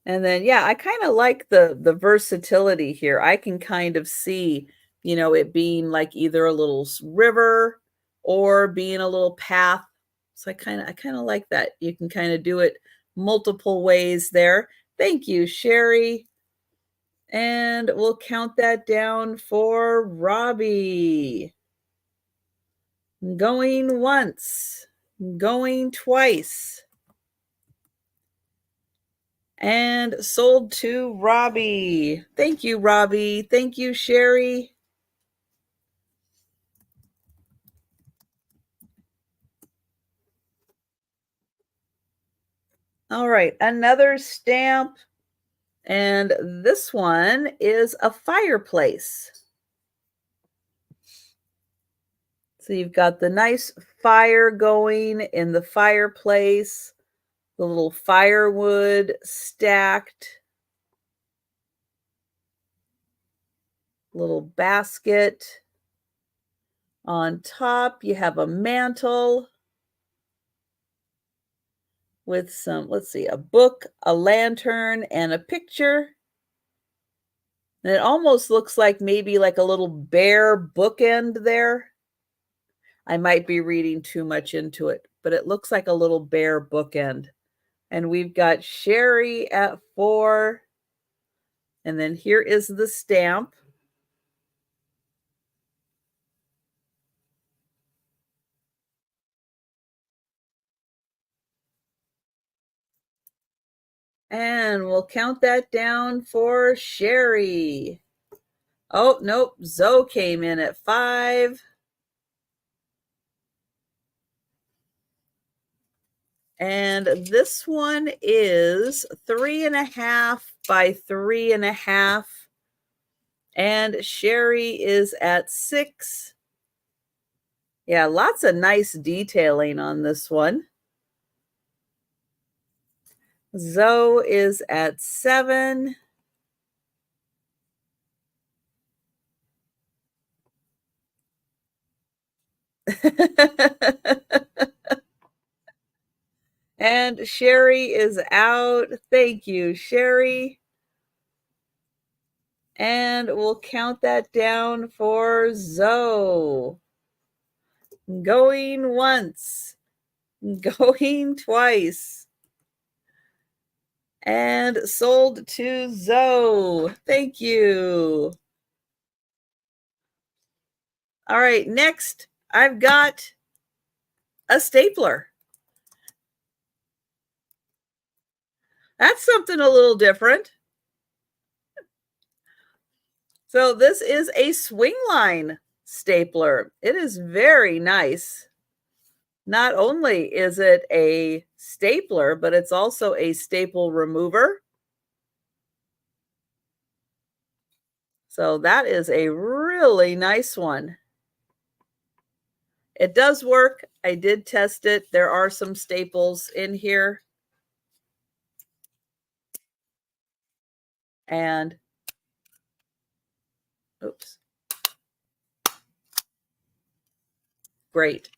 And then, yeah, I kind of like the versatility here. I can kind of see, it being like either a little river or being a little path. So I kind of like that. You can kind of do it multiple ways there. Thank you, Sherry. And we'll count that down for Robbie. Going once, going twice. And sold to Robbie. Thank you, Robbie. Thank you, Sherry. All right, another stamp. And this one is a fireplace. So you've got the nice fire going in the fireplace, the little firewood stacked, little basket. On top, you have a mantle with some, let's see, a book, a lantern, and a picture. And it almost looks like maybe like a little bare bookend there. I might be reading too much into it, but it looks like a little bare bookend. And we've got Sherry at 4. And then here is the stamp. And we'll count that down for Sherry. Oh, nope. Zoe came in at 5. And this one is 3.5 by 3.5. And Sherry is at 6. Yeah, lots of nice detailing on this one. Zoe is at 7. And Sherry is out. Thank you, Sherry. And we'll count that down for Zoe. Going once, going twice, and sold to Zoe. Thank you. All right, next I've got a stapler. That's something a little different. So this is a swing line stapler. It is very nice. Not only is it a stapler, but it's also a staple remover. So that is a really nice one. It does work. I did test it. There are some staples in here. And, oops. Great.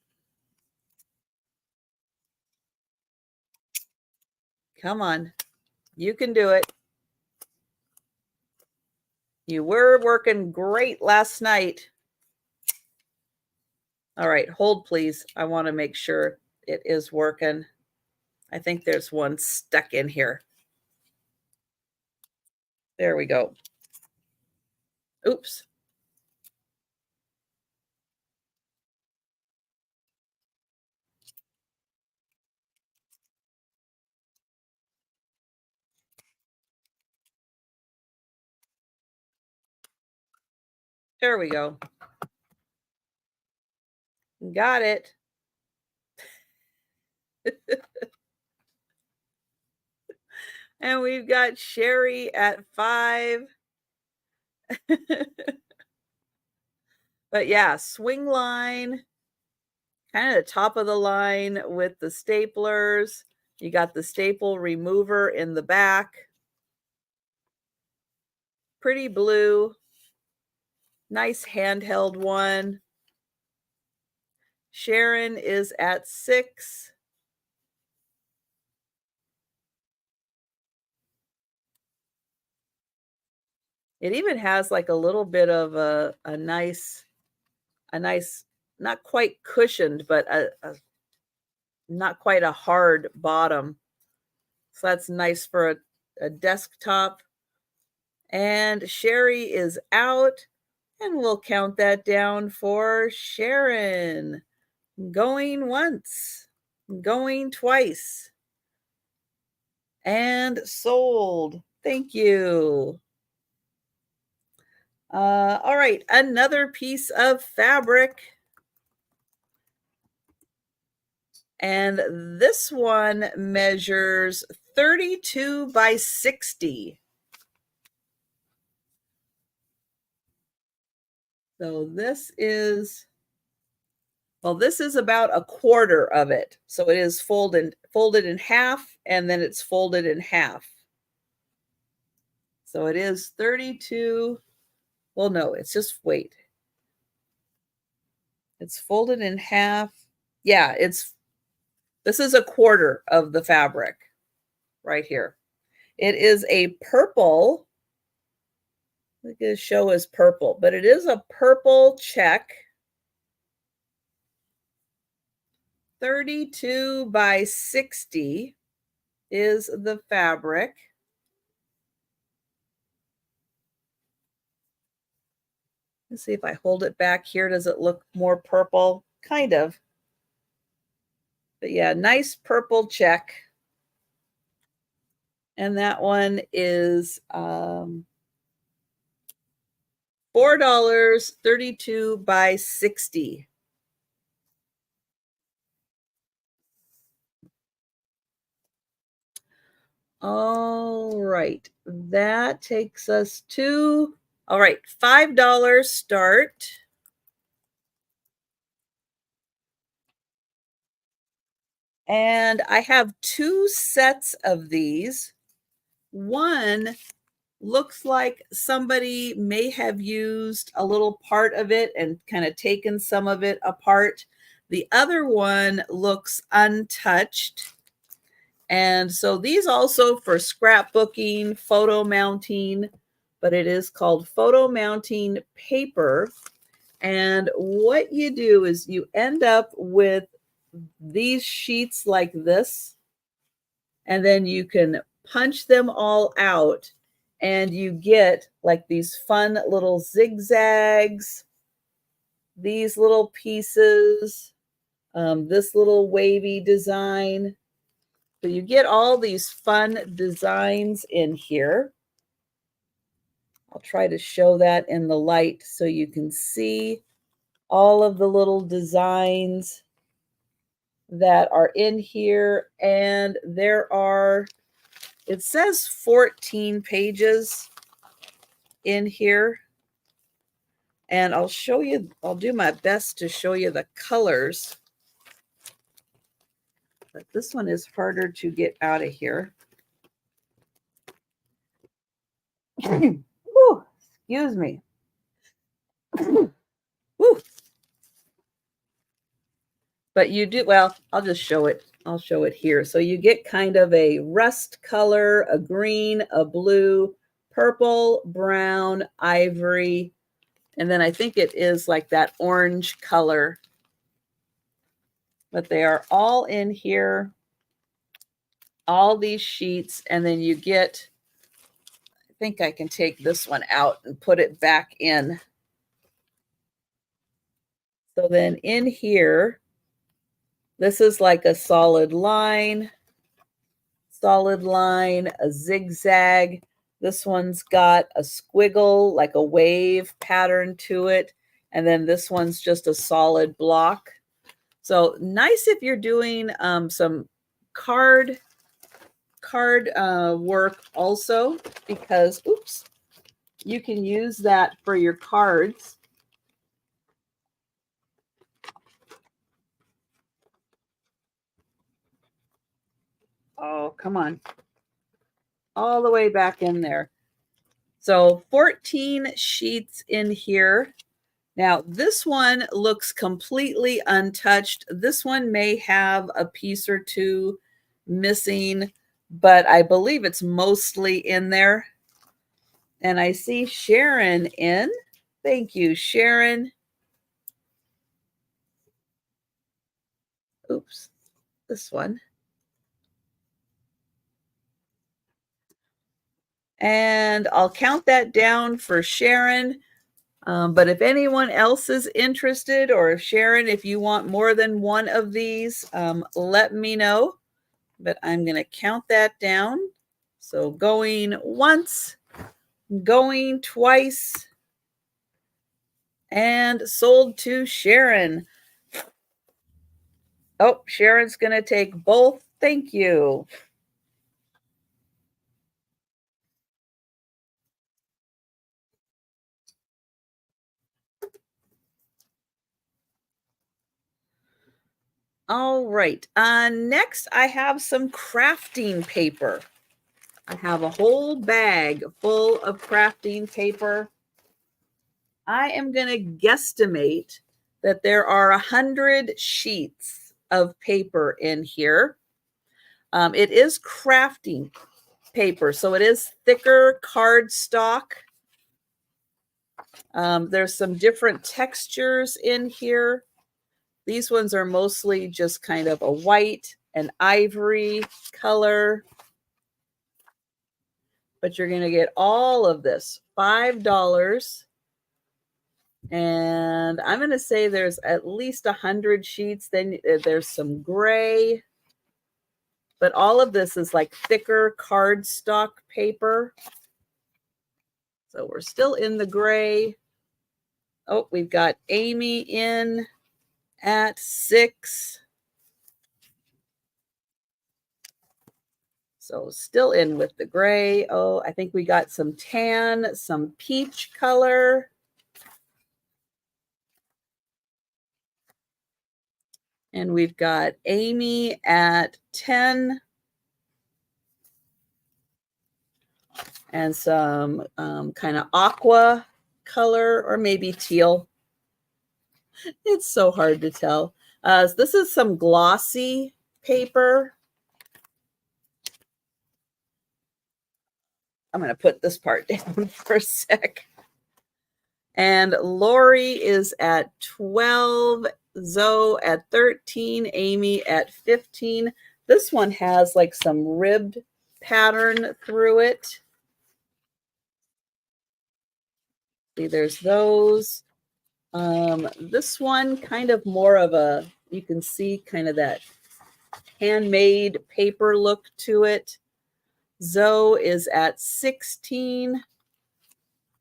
Come on. You can do it. You were working great last night. All right, hold please. I want to make sure it is working. I think there's one stuck in here. There we go. Oops. There we go. Got it. And we've got Sherry at 5. But yeah, swing line, kind of the top of the line with the staplers. You got the staple remover in the back. Pretty blue. Nice handheld one. Sharon is at 6. It even has like a little bit of a nice, not quite cushioned, but not quite a hard bottom. So that's nice for a desktop. And Sherry is out. And we'll count that down for Sharon. Going once, going twice, and sold. Thank you. All right, another piece of fabric. And this one measures 32 by 60. So this is, well, this is about a quarter of it. So it is folded in half, and then it's folded in half. So it is 32. Well, no, it's just, wait. It's folded in half. Yeah, this is a quarter of the fabric right here. It is a purple. Look at the show is purple, but it is a purple check. 32 by 60 is the fabric. Let's see if I hold it back here. Does it look more purple? Kind of. But yeah, nice purple check. And that one is $4, 32 by 60. All right, that takes us to, all right, $5 start. And I have 2 sets of these. One looks like somebody may have used a little part of it and kind of taken some of it apart. The other one looks untouched. And so these also for scrapbooking, photo mounting, but it is called photo mounting paper. And what you do is you end up with these sheets like this, and then you can punch them all out and you get like these fun little zigzags, these little pieces, this little wavy design. So you get all these fun designs in here. I'll try to show that in the light so you can see all of the little designs that are in here. And there are, it says 14 pages in here. And I'll show you, I'll do my best to show you the colors. But this one is harder to get out of here. Whew, excuse me. Whew. But you do, well, I'll just show it. I'll show it here. So you get kind of a rust color, a green, a blue, purple, brown, ivory, and then I think it is like that orange color. But they are all in here, all these sheets, and then you get, I think I can take this one out and put it back in. So then in here, this is like a solid line, a zigzag. This one's got a squiggle, like a wave pattern to it. And then this one's just a solid block. So nice if you're doing some card work also, because, oops, you can use that for your cards. Oh, come on. All the way back in there. So 14 sheets in here. Now, this one looks completely untouched. This one may have a piece or two missing, but I believe it's mostly in there. And I see Sharon in. Thank you, Sharon. Oops, this one. And I'll count that down for Sharon. But if anyone else is interested, or Sharon, if you want more than one of these, let me know. But I'm going to count that down. So going once, going twice, and sold to Sharon. Oh, Sharon's going to take both. Thank you. All right. Next, I have some crafting paper. I have a whole bag full of crafting paper. I am going to guesstimate that there are 100 sheets of paper in here. It is crafting paper, so it is thicker cardstock. There's some different textures in here. These ones are mostly just kind of a white and ivory color. But you're going to get all of this, $5. And I'm going to say there's at least 100 sheets. Then there's some gray. But all of this is like thicker cardstock paper. So we're still in the gray. Oh, we've got Amy in at 6. So still in with the gray. Oh, I think we got some tan, some peach color. And we've got Amy at 10. And some kind of aqua color or maybe teal. It's so hard to tell. This is some glossy paper. I'm going to put this part down for a sec. And Lori is at 12, Zoe at 13, Amy at 15. This one has like some ribbed pattern through it. See, there's those. This one kind of more of a, you can see kind of that handmade paper look to it. Zoe is at 16. Let's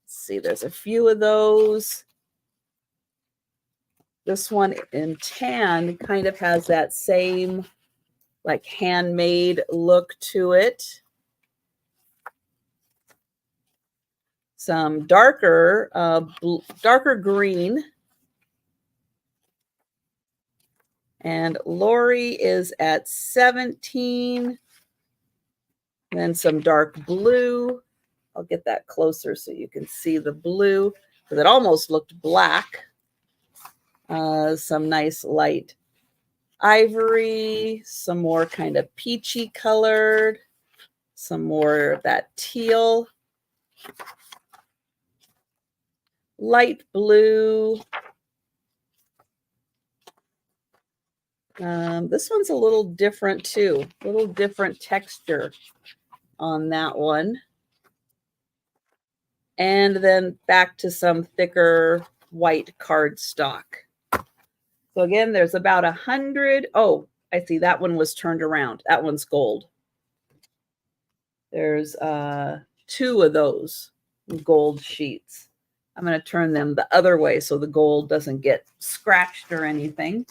see, there's a few of those. This one in tan kind of has that same like handmade look to it. Some darker, darker green. And Lori is at 17. Then some dark blue. I'll get that closer so you can see the blue, because it almost looked black. Some nice light ivory, some more kind of peachy colored, some more of that teal, light blue. This one's a little different too, a little different texture on that one. And then back to some thicker white cardstock. So again, there's about 100. Oh, I see that one was turned around. That one's gold. There's 2 of those gold sheets. I'm going to turn them the other way so the gold doesn't get scratched or anything.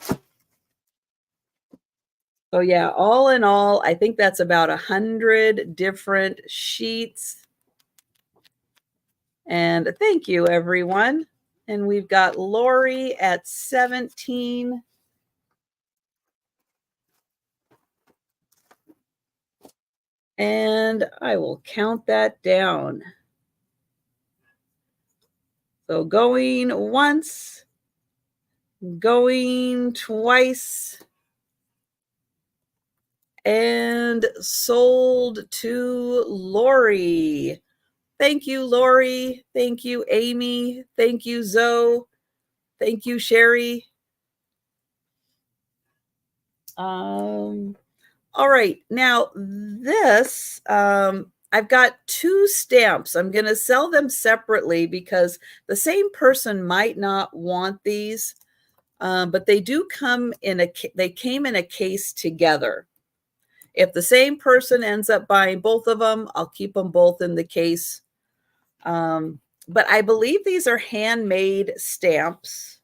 So yeah, all in all, I think that's about 100 different sheets. And thank you, everyone. And we've got Lori at 17. And I will count that down. So going once, going twice, and sold to Lori. Thank you, Lori. Thank you, Amy. Thank you, Zoe. Thank you, Sherry. All right. Now, this, I've got 2 stamps. I'm going to sell them separately because the same person might not want these, but they do come in they came in a case together. If the same person ends up buying both of them, I'll keep them both in the case. But I believe these are handmade stamps.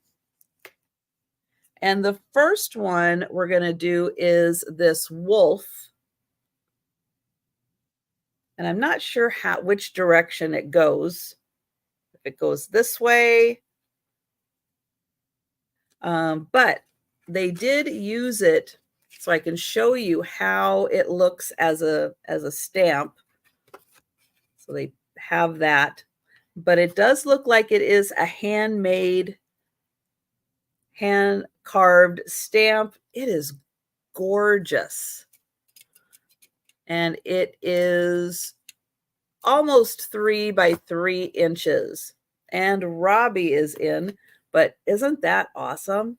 And the first one we're going to do is this wolf. And I'm not sure which direction it goes. If it goes this way. But they did use it so I can show you how it looks as a stamp. So they have that. But it does look like it is a handmade, hand-carved stamp. It is gorgeous. And it is almost 3 by 3 inches. And Robbie is in, but isn't that awesome?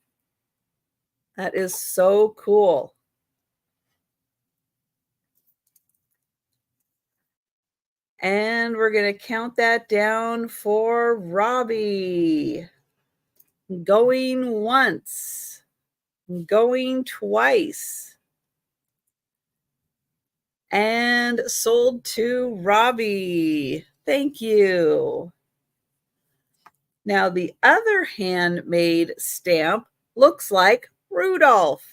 That is so cool. And we're going to count that down for Robbie. Going once, going twice, and sold to Robbie. Thank you. Now, the other handmade stamp looks like Rudolph.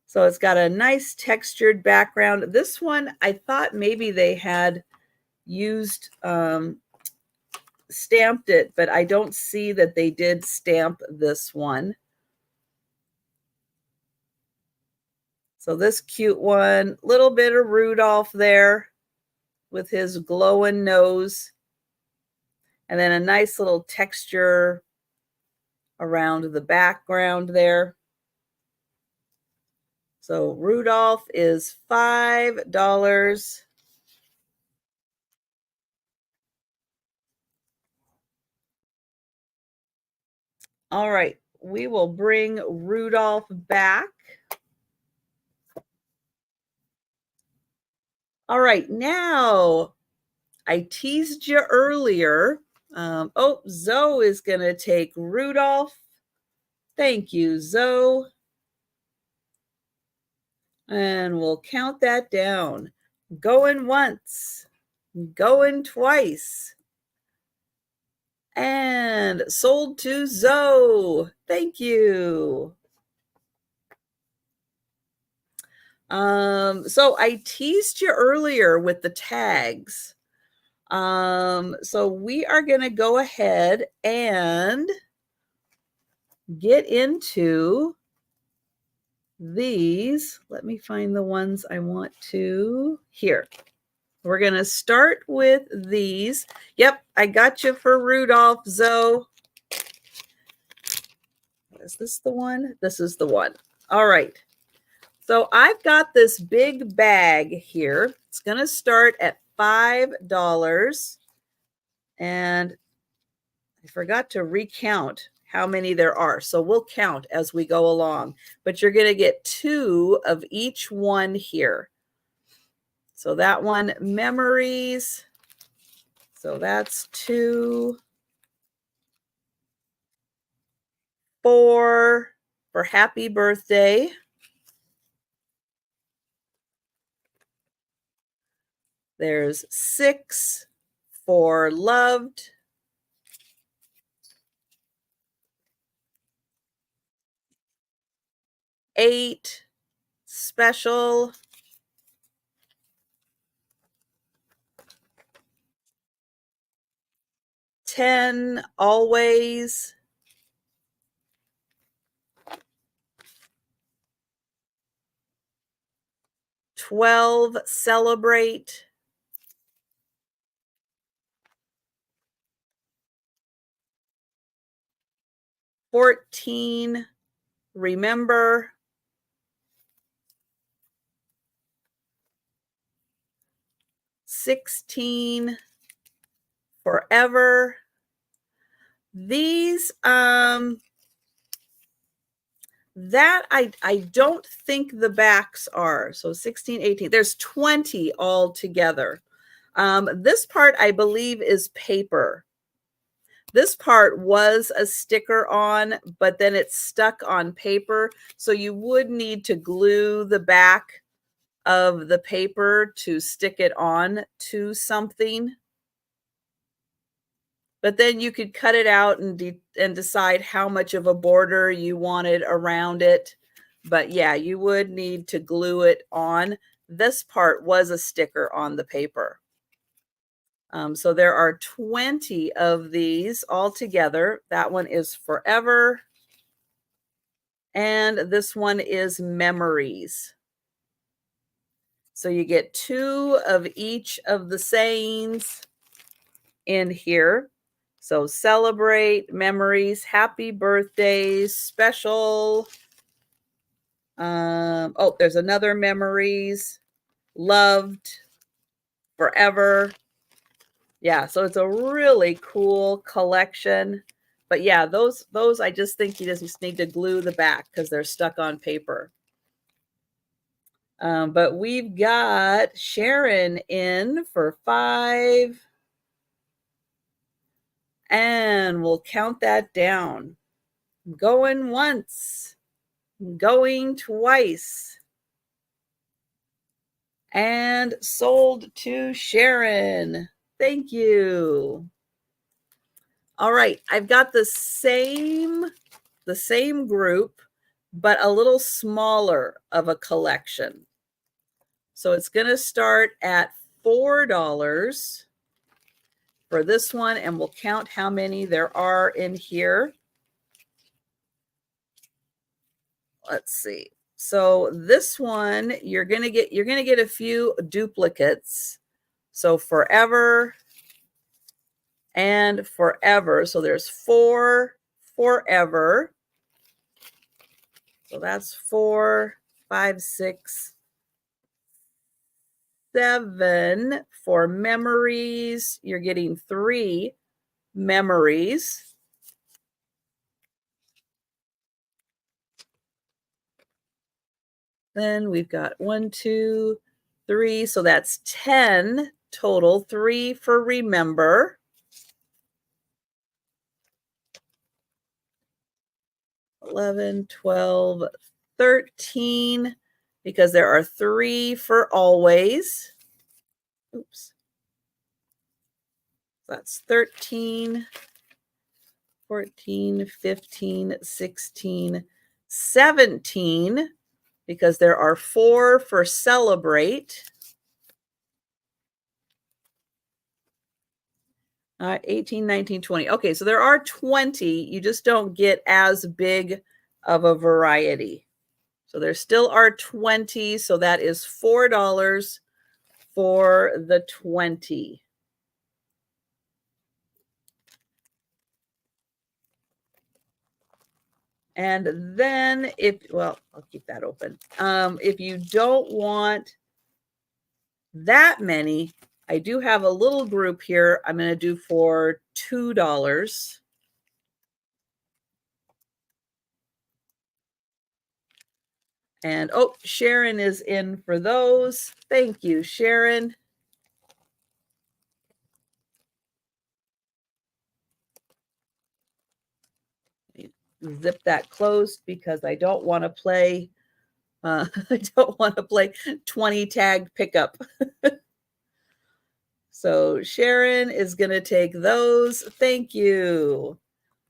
So it's got a nice textured background. This one, I thought maybe they had used stamped it, but I don't see that they did stamp this one. So this cute one, little bit of Rudolph there with his glowing nose. And then a nice little texture around the background there. So Rudolph is $5. All right, we will bring Rudolph back. All right, now I teased you earlier. Oh, Zoe is going to take Rudolph. Thank you, Zoe. And we'll count that down. Going once, going twice. And sold to Zoe. Thank you. So I teased you earlier with the tags. So we are going to go ahead and get into these. Let me find the ones I want to here. We're going to start with these. Yep, I got you for Rudolph, Zoe. Is this the one? This is the one. All right. So I've got this big bag here. It's going to start at $5. And I forgot to recount how many there are. So we'll count as we go along. But you're going to get 2 of each one here. So that one, memories. So that's 2. 4 for happy birthday. There's 6 for loved. 8 special. 10 always. 12 celebrate. 14 remember. 16 forever. These that I don't think the backs are. So 16, 18. There's 20 all together. This part I believe is paper. This part was a sticker on, but then it's stuck on paper. So you would need to glue the back of the paper to stick it on to something. But then you could cut it out and decide how much of a border you wanted around it. But yeah, you would need to glue it on. This part was a sticker on the paper. So there are 20 of these all together. That one is forever. And this one is memories. So you get 2 of each of the sayings in here. So celebrate, memories, happy birthdays, special. Oh, there's another memories, loved, forever. Yeah, so it's a really cool collection. But yeah, those I just think you just need to glue the back because they're stuck on paper. But we've got Sharon in for 5. And we'll count that down. Going once, going twice. And sold to Sharon. Thank you. All right, I've got the same group, but a little smaller of a collection. So it's going to start at $4. for this one, and we'll count how many there are in here. Let's see. So this one, you're gonna get a few duplicates. So forever and forever. So there's 4 forever. So that's 4, 5, 6, 7 for memories. You're getting 3 memories. Then we've got 1, 2, 3. So that's 10 total. 3 for remember. 11, 12, 13, because there are 3 for always. Oops. That's 13, 14, 15, 16, 17, because there are 4 for celebrate. 18, 19, 20. Okay, so there are 20. You just don't get as big of a variety. So there still are 20. So that is $4 for the 20. And then well, I'll keep that open. If you don't want that many, I do have a little group here I'm going to do for $2. And oh, Sharon is in for those. Thank you, Sharon. Zip that closed because I don't want to play I don't want to play 20 tag pickup. So Sharon is going to take those. Thank you.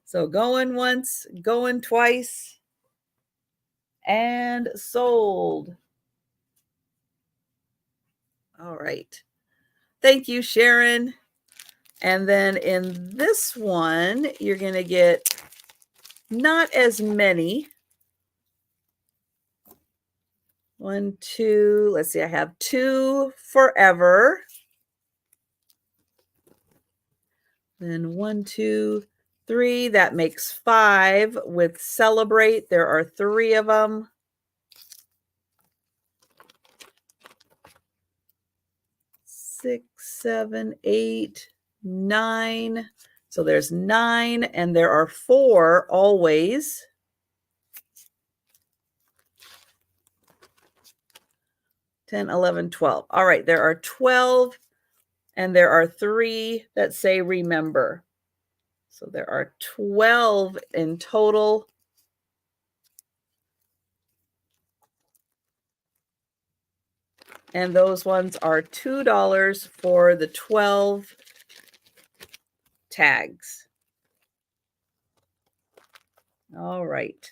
So going once, going twice, and sold. All right. Thank you, Sharon. And then in this one, you're going to get not as many. 1, 2, let's see, I have 2 forever. Then 1, 2, 3, that makes 5. With celebrate, there are 3 of them. 6, 7, 8, 9. So there's 9, and there are 4 always. 10, 11, 12. All right, there are 12, and there are 3 that say remember. So there are 12 in total. And those ones are $2 for the 12 tags. All right.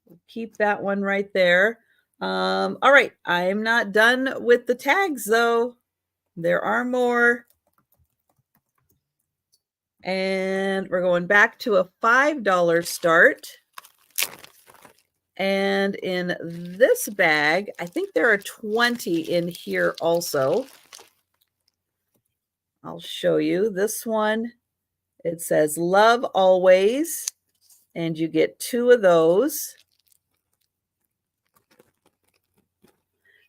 We'll keep that one right there. All right. I'm not done with the tags, though. There are more. And we're going back to a $5 start. And in this bag, I think there are 20 in here also. I'll show you this one. It says love always, and you get 2 of those.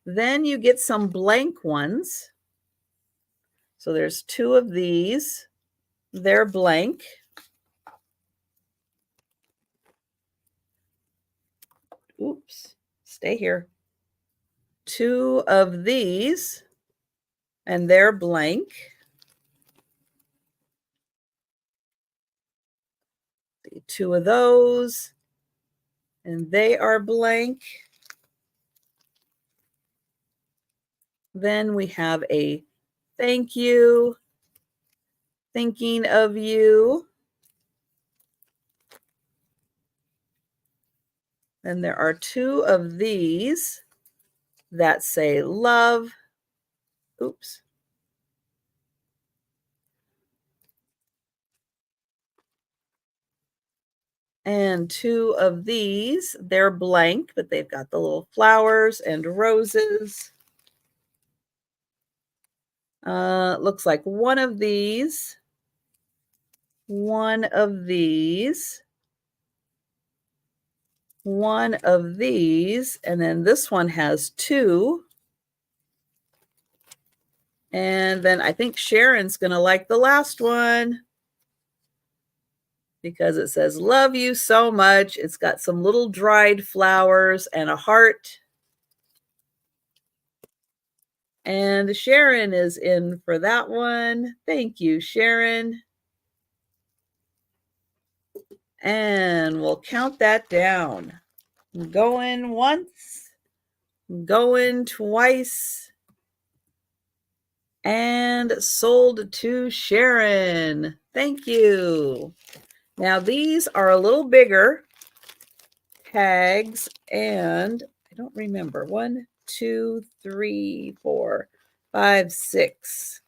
Then you get some blank ones. So there's 2 of these. They're blank. Oops, stay here. 2 of these, and they're blank. 2 of those, and they are blank. Then we have a thank you, thinking of you. Then there are 2 of these that say love. Oops. And two of these, they're blank, but they've got the little flowers and roses. Looks like one of these, one of these, one of these, and then this one has two. And then I think Sharon's going to like the last one because it says, love you so much. It's got some little dried flowers and a heart. And Sharon is in for that one. Thank you, Sharon. And we'll count that down. Going once, going twice, and sold to Sharon. Thank you. Now these are a little bigger tags, and I don't remember. 1, 2, 3, 4, 5, 6,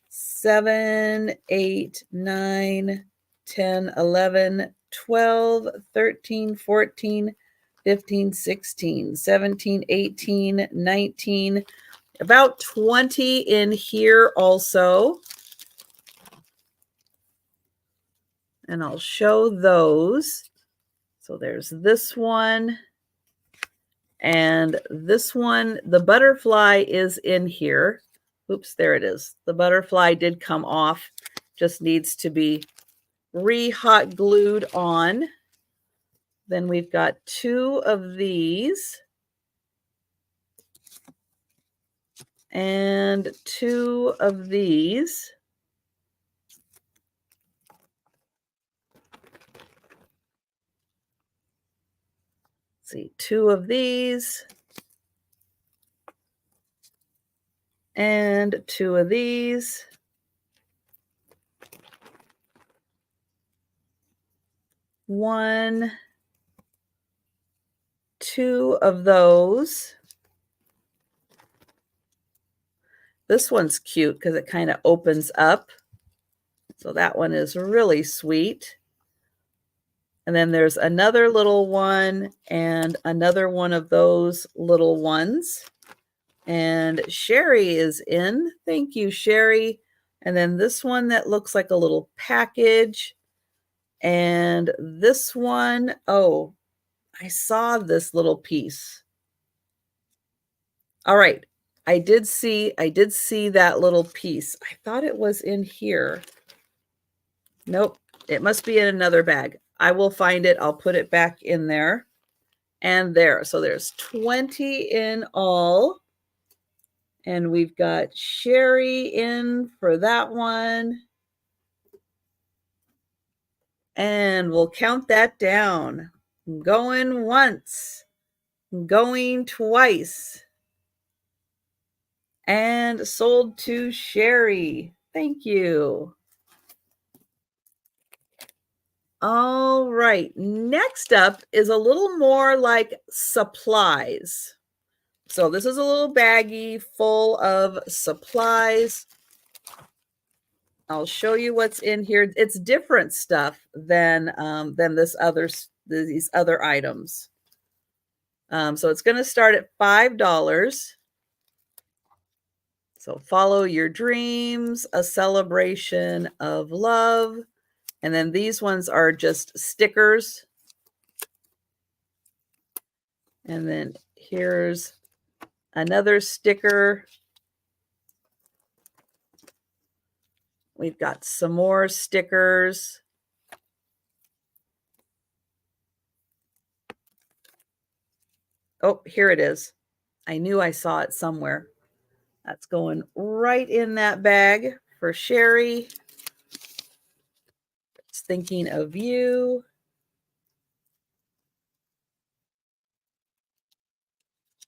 7, 8, 9, 10, 11, 12, 13, 14, 15, 16, 17, 18, 19, about 20 in here also. And I'll show those. So there's this one and this one. The butterfly is in here. Oops, there it is. The butterfly did come off, just needs to be re-hot glued on. Then we've got two of these and two of these. Let's see, two of these and two of these. One, two of those. This one's cute because it kind of opens up. So that one is really sweet. And then there's another little one and another one of those little ones. And Sherry is in. Thank you, Sherry. And then this one that looks like a little package. And this one, oh, I saw this little piece. All right. I did see that little piece. I thought it was in here. Nope. It must be in another bag. I will find it. I'll put it back in there. And there. So there's 20 in all. And we've got Sherry in for that one. And we'll count that down. Going once, going twice, and sold to Sherry. Thank you. All right, next up is a little more like supplies. So this is a little baggie full of supplies. I'll show you what's in here. It's different stuff than these other items. So it's going to start at $5. So follow your dreams, a celebration of love. And then these ones are just stickers. And then here's another sticker. We've got some more stickers. Oh, here it is. I knew I saw it somewhere. That's going right in that bag for Sherry. It's thinking of you.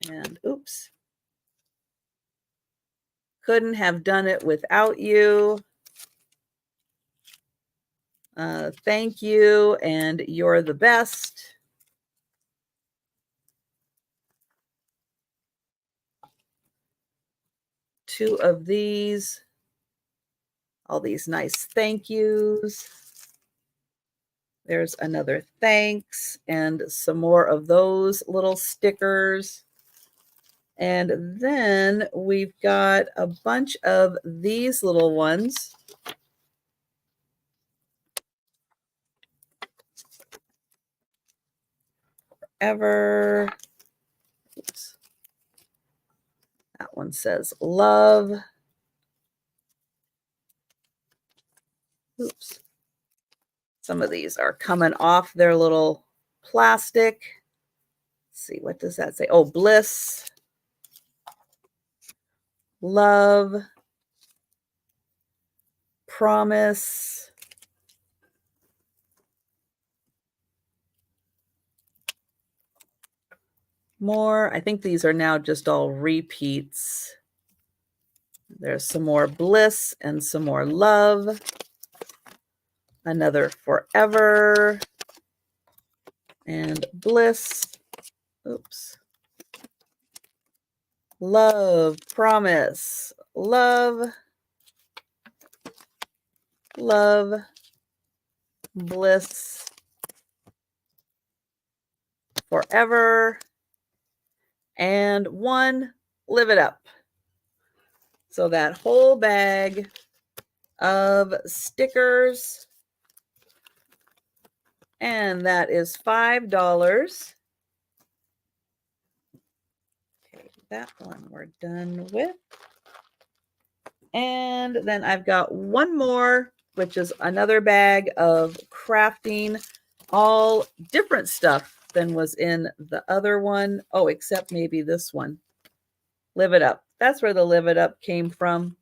And oops. Couldn't have done it without you. Thank you, and you're the best. Two of these. All these nice thank yous. There's another thanks and some more of those little stickers. And then we've got a bunch of these little ones. Ever. Oops. That one says love. Oops. Some of these are coming off their little plastic. Let's see, what does that say? Oh, bliss. Love. Promise. More. I think these are now just all repeats. There's some more bliss and some more love. Another forever. And bliss. Oops. Love, promise, love, love, bliss, forever, and one, live it up. So that whole bag of stickers, and that is $5. Okay, that one we're done with. And then I've got one more, which is another bag of crafting, all different stuff than was in the other one. Oh, except maybe this one. Live It Up. That's where the Live It Up came from.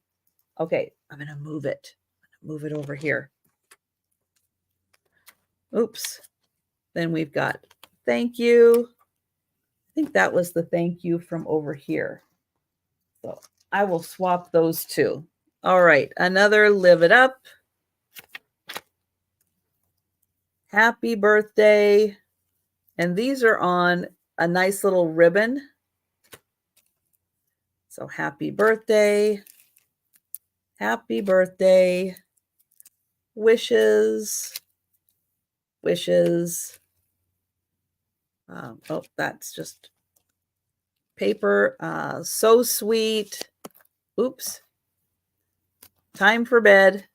Okay, I'm going to move it. Move it over here. Oops. Then we've got thank you. I think that was the thank you from over here. So I will swap those two. All right, another Live It Up. Happy birthday. And these are on a nice little ribbon. So happy birthday. Happy birthday. Wishes. Wishes. Oh, that's just paper. So sweet. Oops. Time for bed.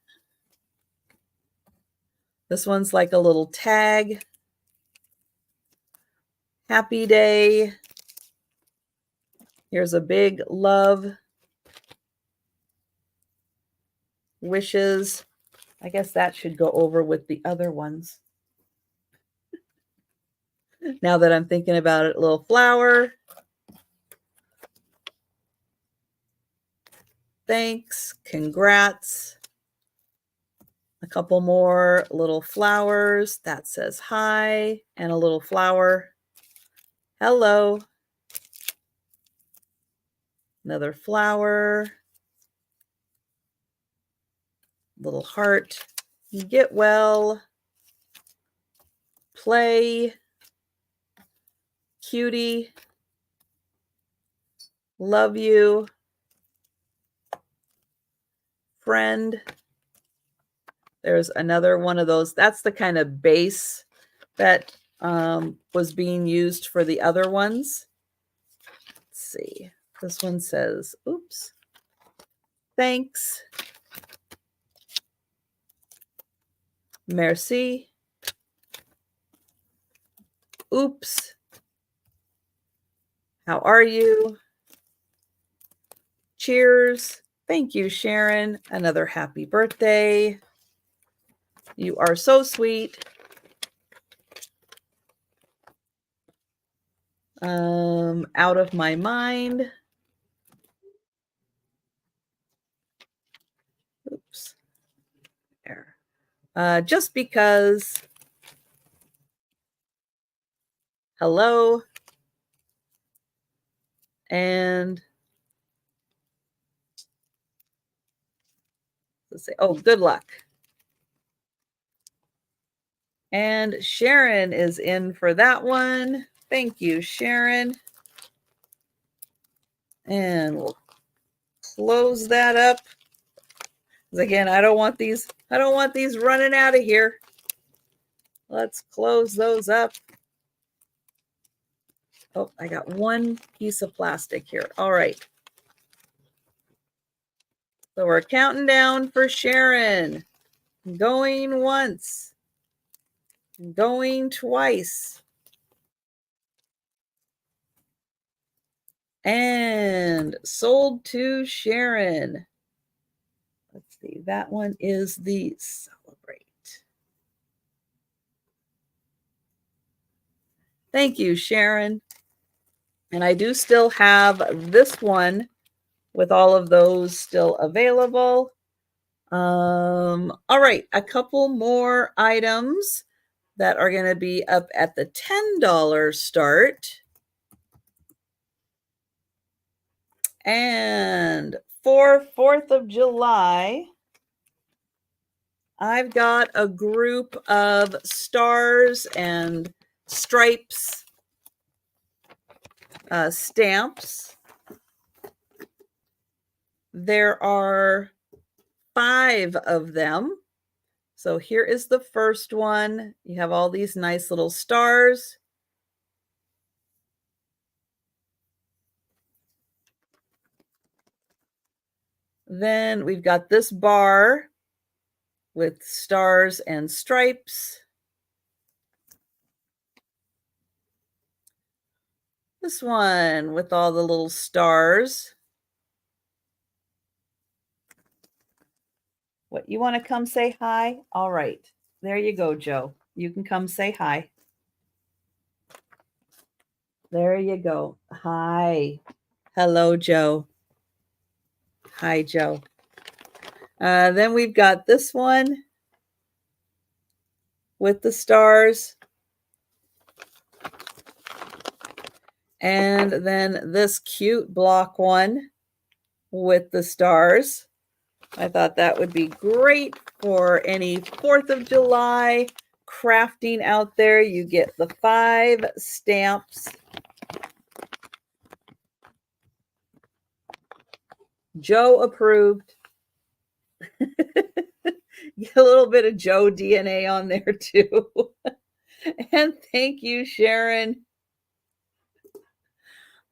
This one's like a little tag. Happy day. Here's a big love. Wishes. I guess that should go over with the other ones. Now that I'm thinking about it, a little flower. Thanks. Congrats. A couple more little flowers. That says hi. And a little flower. Hello. Another flower. Little heart. Get well. Play. Cutie. Love you. Friend. There's another one of those. That's the kind of base that was being used for the other ones. Let's see. This one says, oops. Thanks. Merci. Oops. How are you? Cheers. Thank you, Sharon. Another happy birthday. You are so sweet. Out of my mind. Oops. There. Just because. Hello. And let's say, oh, good luck. And Sharon is in for that one. Thank you, Sharon. And we'll close that up. Because again, I don't want these running out of here. Let's close those up. Oh, I got one piece of plastic here. All right. So we're counting down for Sharon. Going once. Going twice. And sold to Sharon. Let's see. That one is the Celebrate. Thank you, Sharon. And I do still have this one with all of those still available. All right, a couple more items that are going to be up at the $10 start. And for 4th of July, I've got a group of stars and stripes stamps. There are 5 of them. So here is the first one. You have all these nice little stars. Then we've got this bar with stars and stripes. This one with all the little stars. What, you want to come say hi? All right. There you go, Joe. You can come say hi. There you go. Hi. Hello, Joe. Hi, Joe. Then we've got this one with the stars. And then this cute block one with the stars. I thought that would be great for any 4th of July crafting out there. You get the 5 stamps. Joe approved. Get a little bit of Joe DNA on there too. And thank you, Sharon.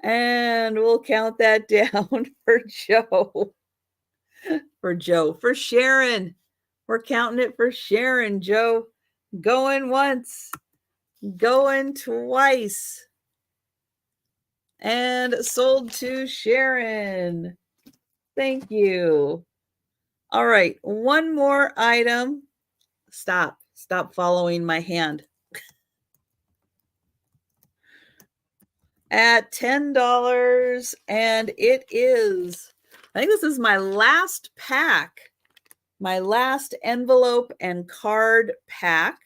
And we'll count that down for Joe. For Joe. For Sharon. We're counting it for Sharon, Joe. Going once. Going twice. And sold to Sharon. Thank you. All right. One more item. Stop. Stop following my hand. At $10. And it is, I think this is my last pack. My last envelope and card pack.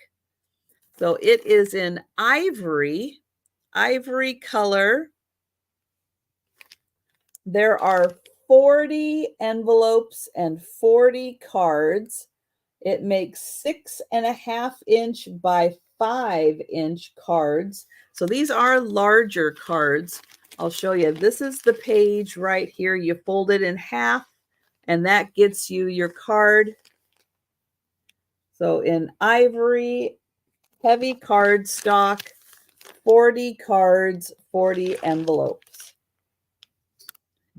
So it is in ivory color. There are 40 envelopes and 40 cards. It makes 6.5-inch by 5-inch cards. So these are larger cards. I'll show you. This is the page right here. You fold it in half, and that gets you your card. So in ivory, heavy card stock, 40 cards, 40 envelopes.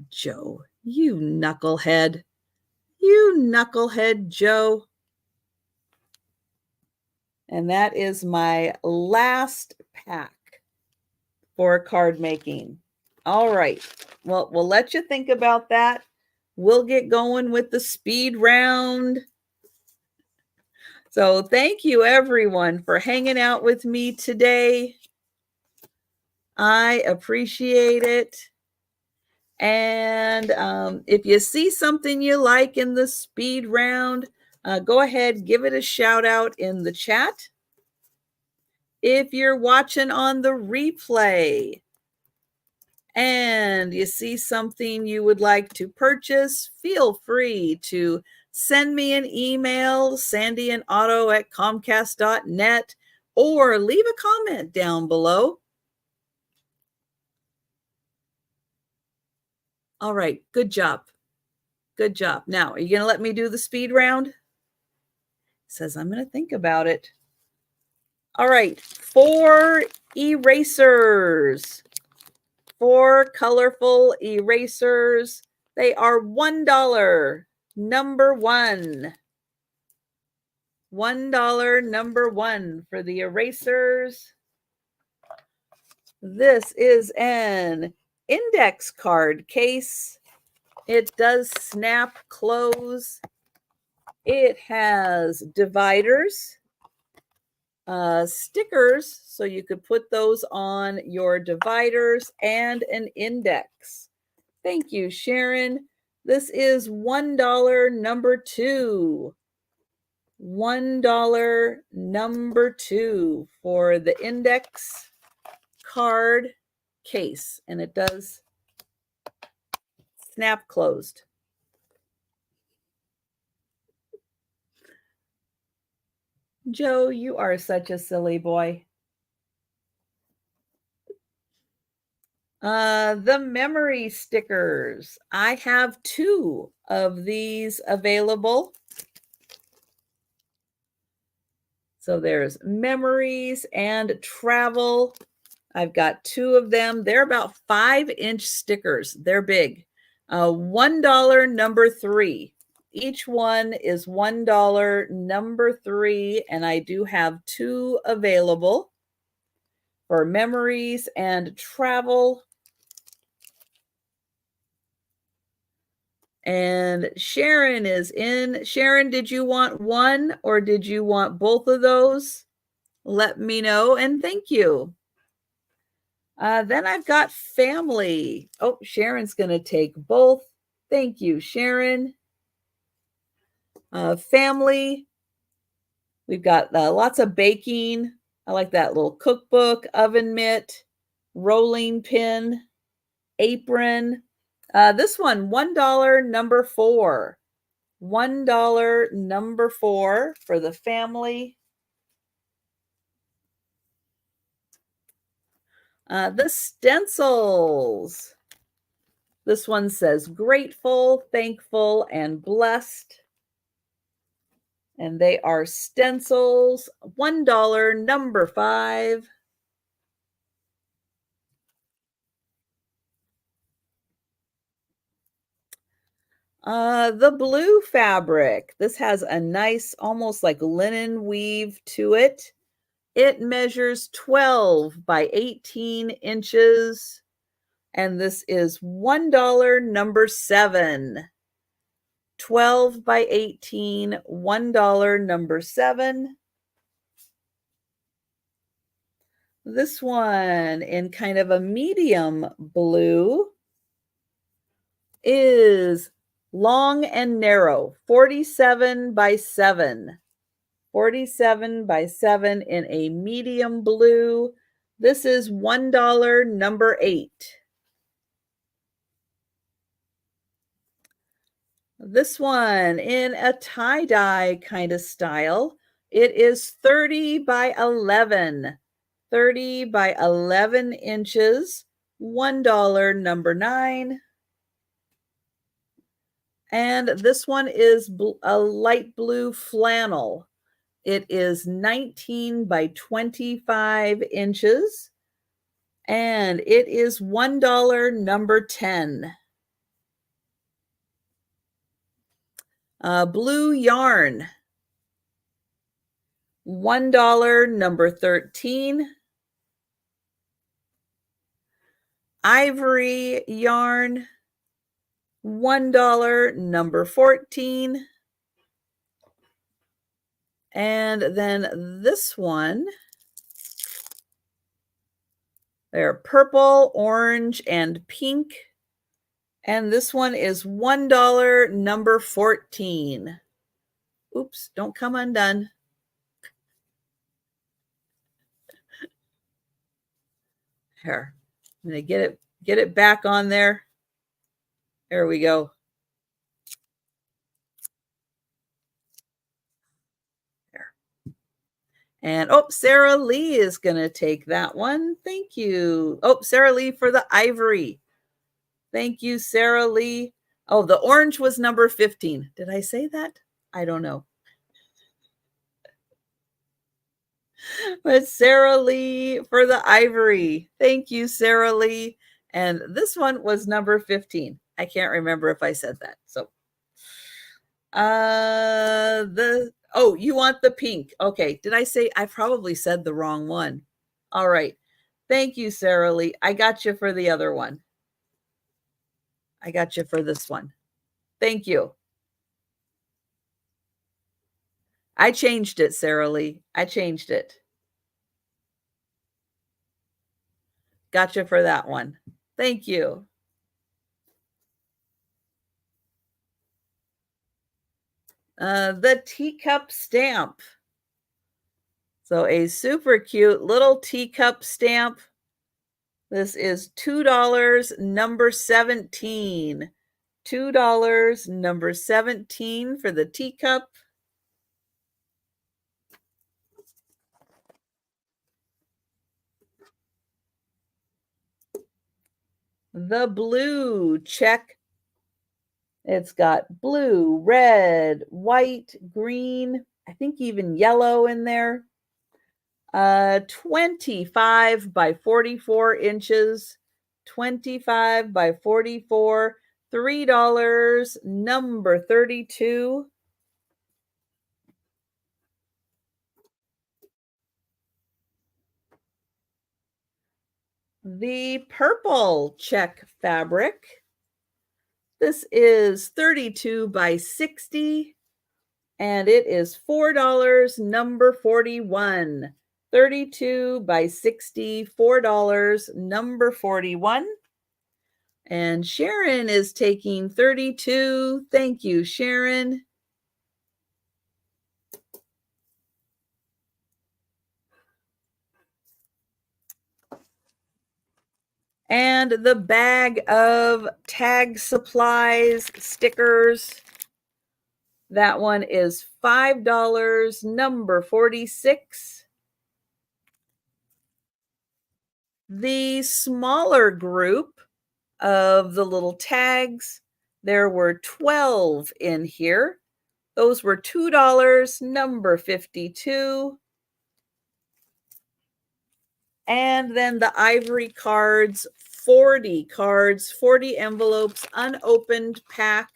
Joe, you knucklehead. You knucklehead, Joe. And that is my last pack for card making. All right. Well, we'll let you think about that. We'll get going with the speed round. So thank you, everyone, for hanging out with me today. I appreciate it. And if you see something you like in the speed round, go ahead, give it a shout out in the chat. If you're watching on the replay and you see something you would like to purchase, feel free to send me an email, sandyandotto@comcast.net, or leave a comment down below. All right, good job. Good job. Now, are you going to let me do the speed round? It says I'm going to think about it. All right, 4 erasers. 4 colorful erasers. They are $1. Number 1. $1 number 1 for the erasers. This is an index card case. It does snap close. It has dividers, stickers, so you could put those on your dividers, and an index. Thank you, Sharon. This is $1 number 2. $1 number 2 for the index card case, and it does snap closed. Joe, you are such a silly boy. The memory stickers. I have 2 of these available. So there's memories and travel. I've got 2 of them. They're about 5-inch stickers. They're big. $1 number 3. Each one is $1 number 3, and I do have 2 available for memories and travel. And Sharon is in. Sharon, did you want one or did you want both of those? Let me know, and thank you. Then I've got family. Oh, Sharon's going to take both. Thank you, Sharon. Family. We've got lots of baking. I like that little cookbook, oven mitt, rolling pin, apron. This one, $1 number 4. $1 number 4 for the family. The stencils. This one says grateful, thankful, and blessed. And they are stencils, $1 number 5. The blue fabric. This has a nice, almost like linen weave to it. It measures 12 by 18 inches. And this is $1 number 7. 12 by 18, $1 number 7. This one in kind of a medium blue is long and narrow, 47 by 7. 47 by 7 in a medium blue. This is $1 number 8. This one in a tie-dye kind of style. It is 30 by 11. 30 by 11 inches. $1 number 9. And this one is a light blue flannel. It is 19 by 25 inches. And it is $1 number 10. Blue yarn. $1 number 13. Ivory yarn. $1 number 14. And then this one, they're purple, orange, and pink. And this one is $1 number 14. Oops, don't come undone. Here, I'm going to get it back on there. There we go. There. And oh, Sarah Lee is going to take that one. Thank you. Oh, Sarah Lee for the ivory. Thank you, Sarah Lee. Oh, the orange was number 15. Did I say that? I don't know. But Sarah Lee for the ivory. Thank you, Sarah Lee. And this one was number 15. I can't remember if I said that. So you want the pink. Okay. Did I say I probably said the wrong one? All right. Thank you, Sarah Lee. I got you for the other one. I got you for this one. Thank you. I changed it, Sarah Lee. I changed it. Gotcha for that one. Thank you. The teacup stamp. So a super cute little teacup stamp. This is $2, number 17. $2, number 17 for the teacup. The blue check. It's got blue, red, white, green, I think even yellow in there. 25 by 44 inches. 25 by 44. $3, number 32. The purple check fabric. This is 32 by 60, and it is $4, number 41. 32 by 60, $4, number 41. And Sharon is taking 32. Thank you, Sharon. And the bag of tag supplies, stickers. That one is $5, number 46. The smaller group of the little tags, there were 12 in here. Those were $2, number 52. And then the ivory cards, 40 cards, 40 envelopes, unopened pack.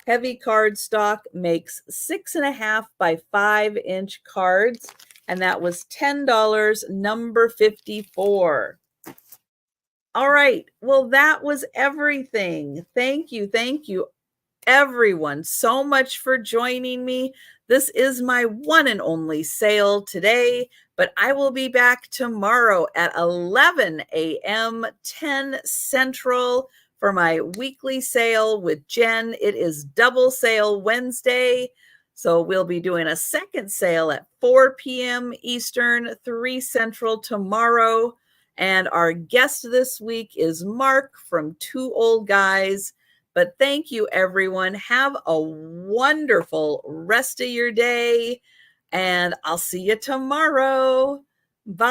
Heavy cardstock makes 6.5 by 5-inch cards, and that was $10, number 54. All right, well, that was everything. Thank you, everyone, so much for joining me. This is my one and only sale today, but I will be back tomorrow at 11 a.m., 10 Central for my weekly sale with Jen. It is Double Sale Wednesday, so we'll be doing a second sale at 4 p.m. Eastern, 3 Central tomorrow. And our guest this week is Mark from Two Old Guys. But thank you, everyone. Have a wonderful rest of your day, and I'll see you tomorrow. Bye.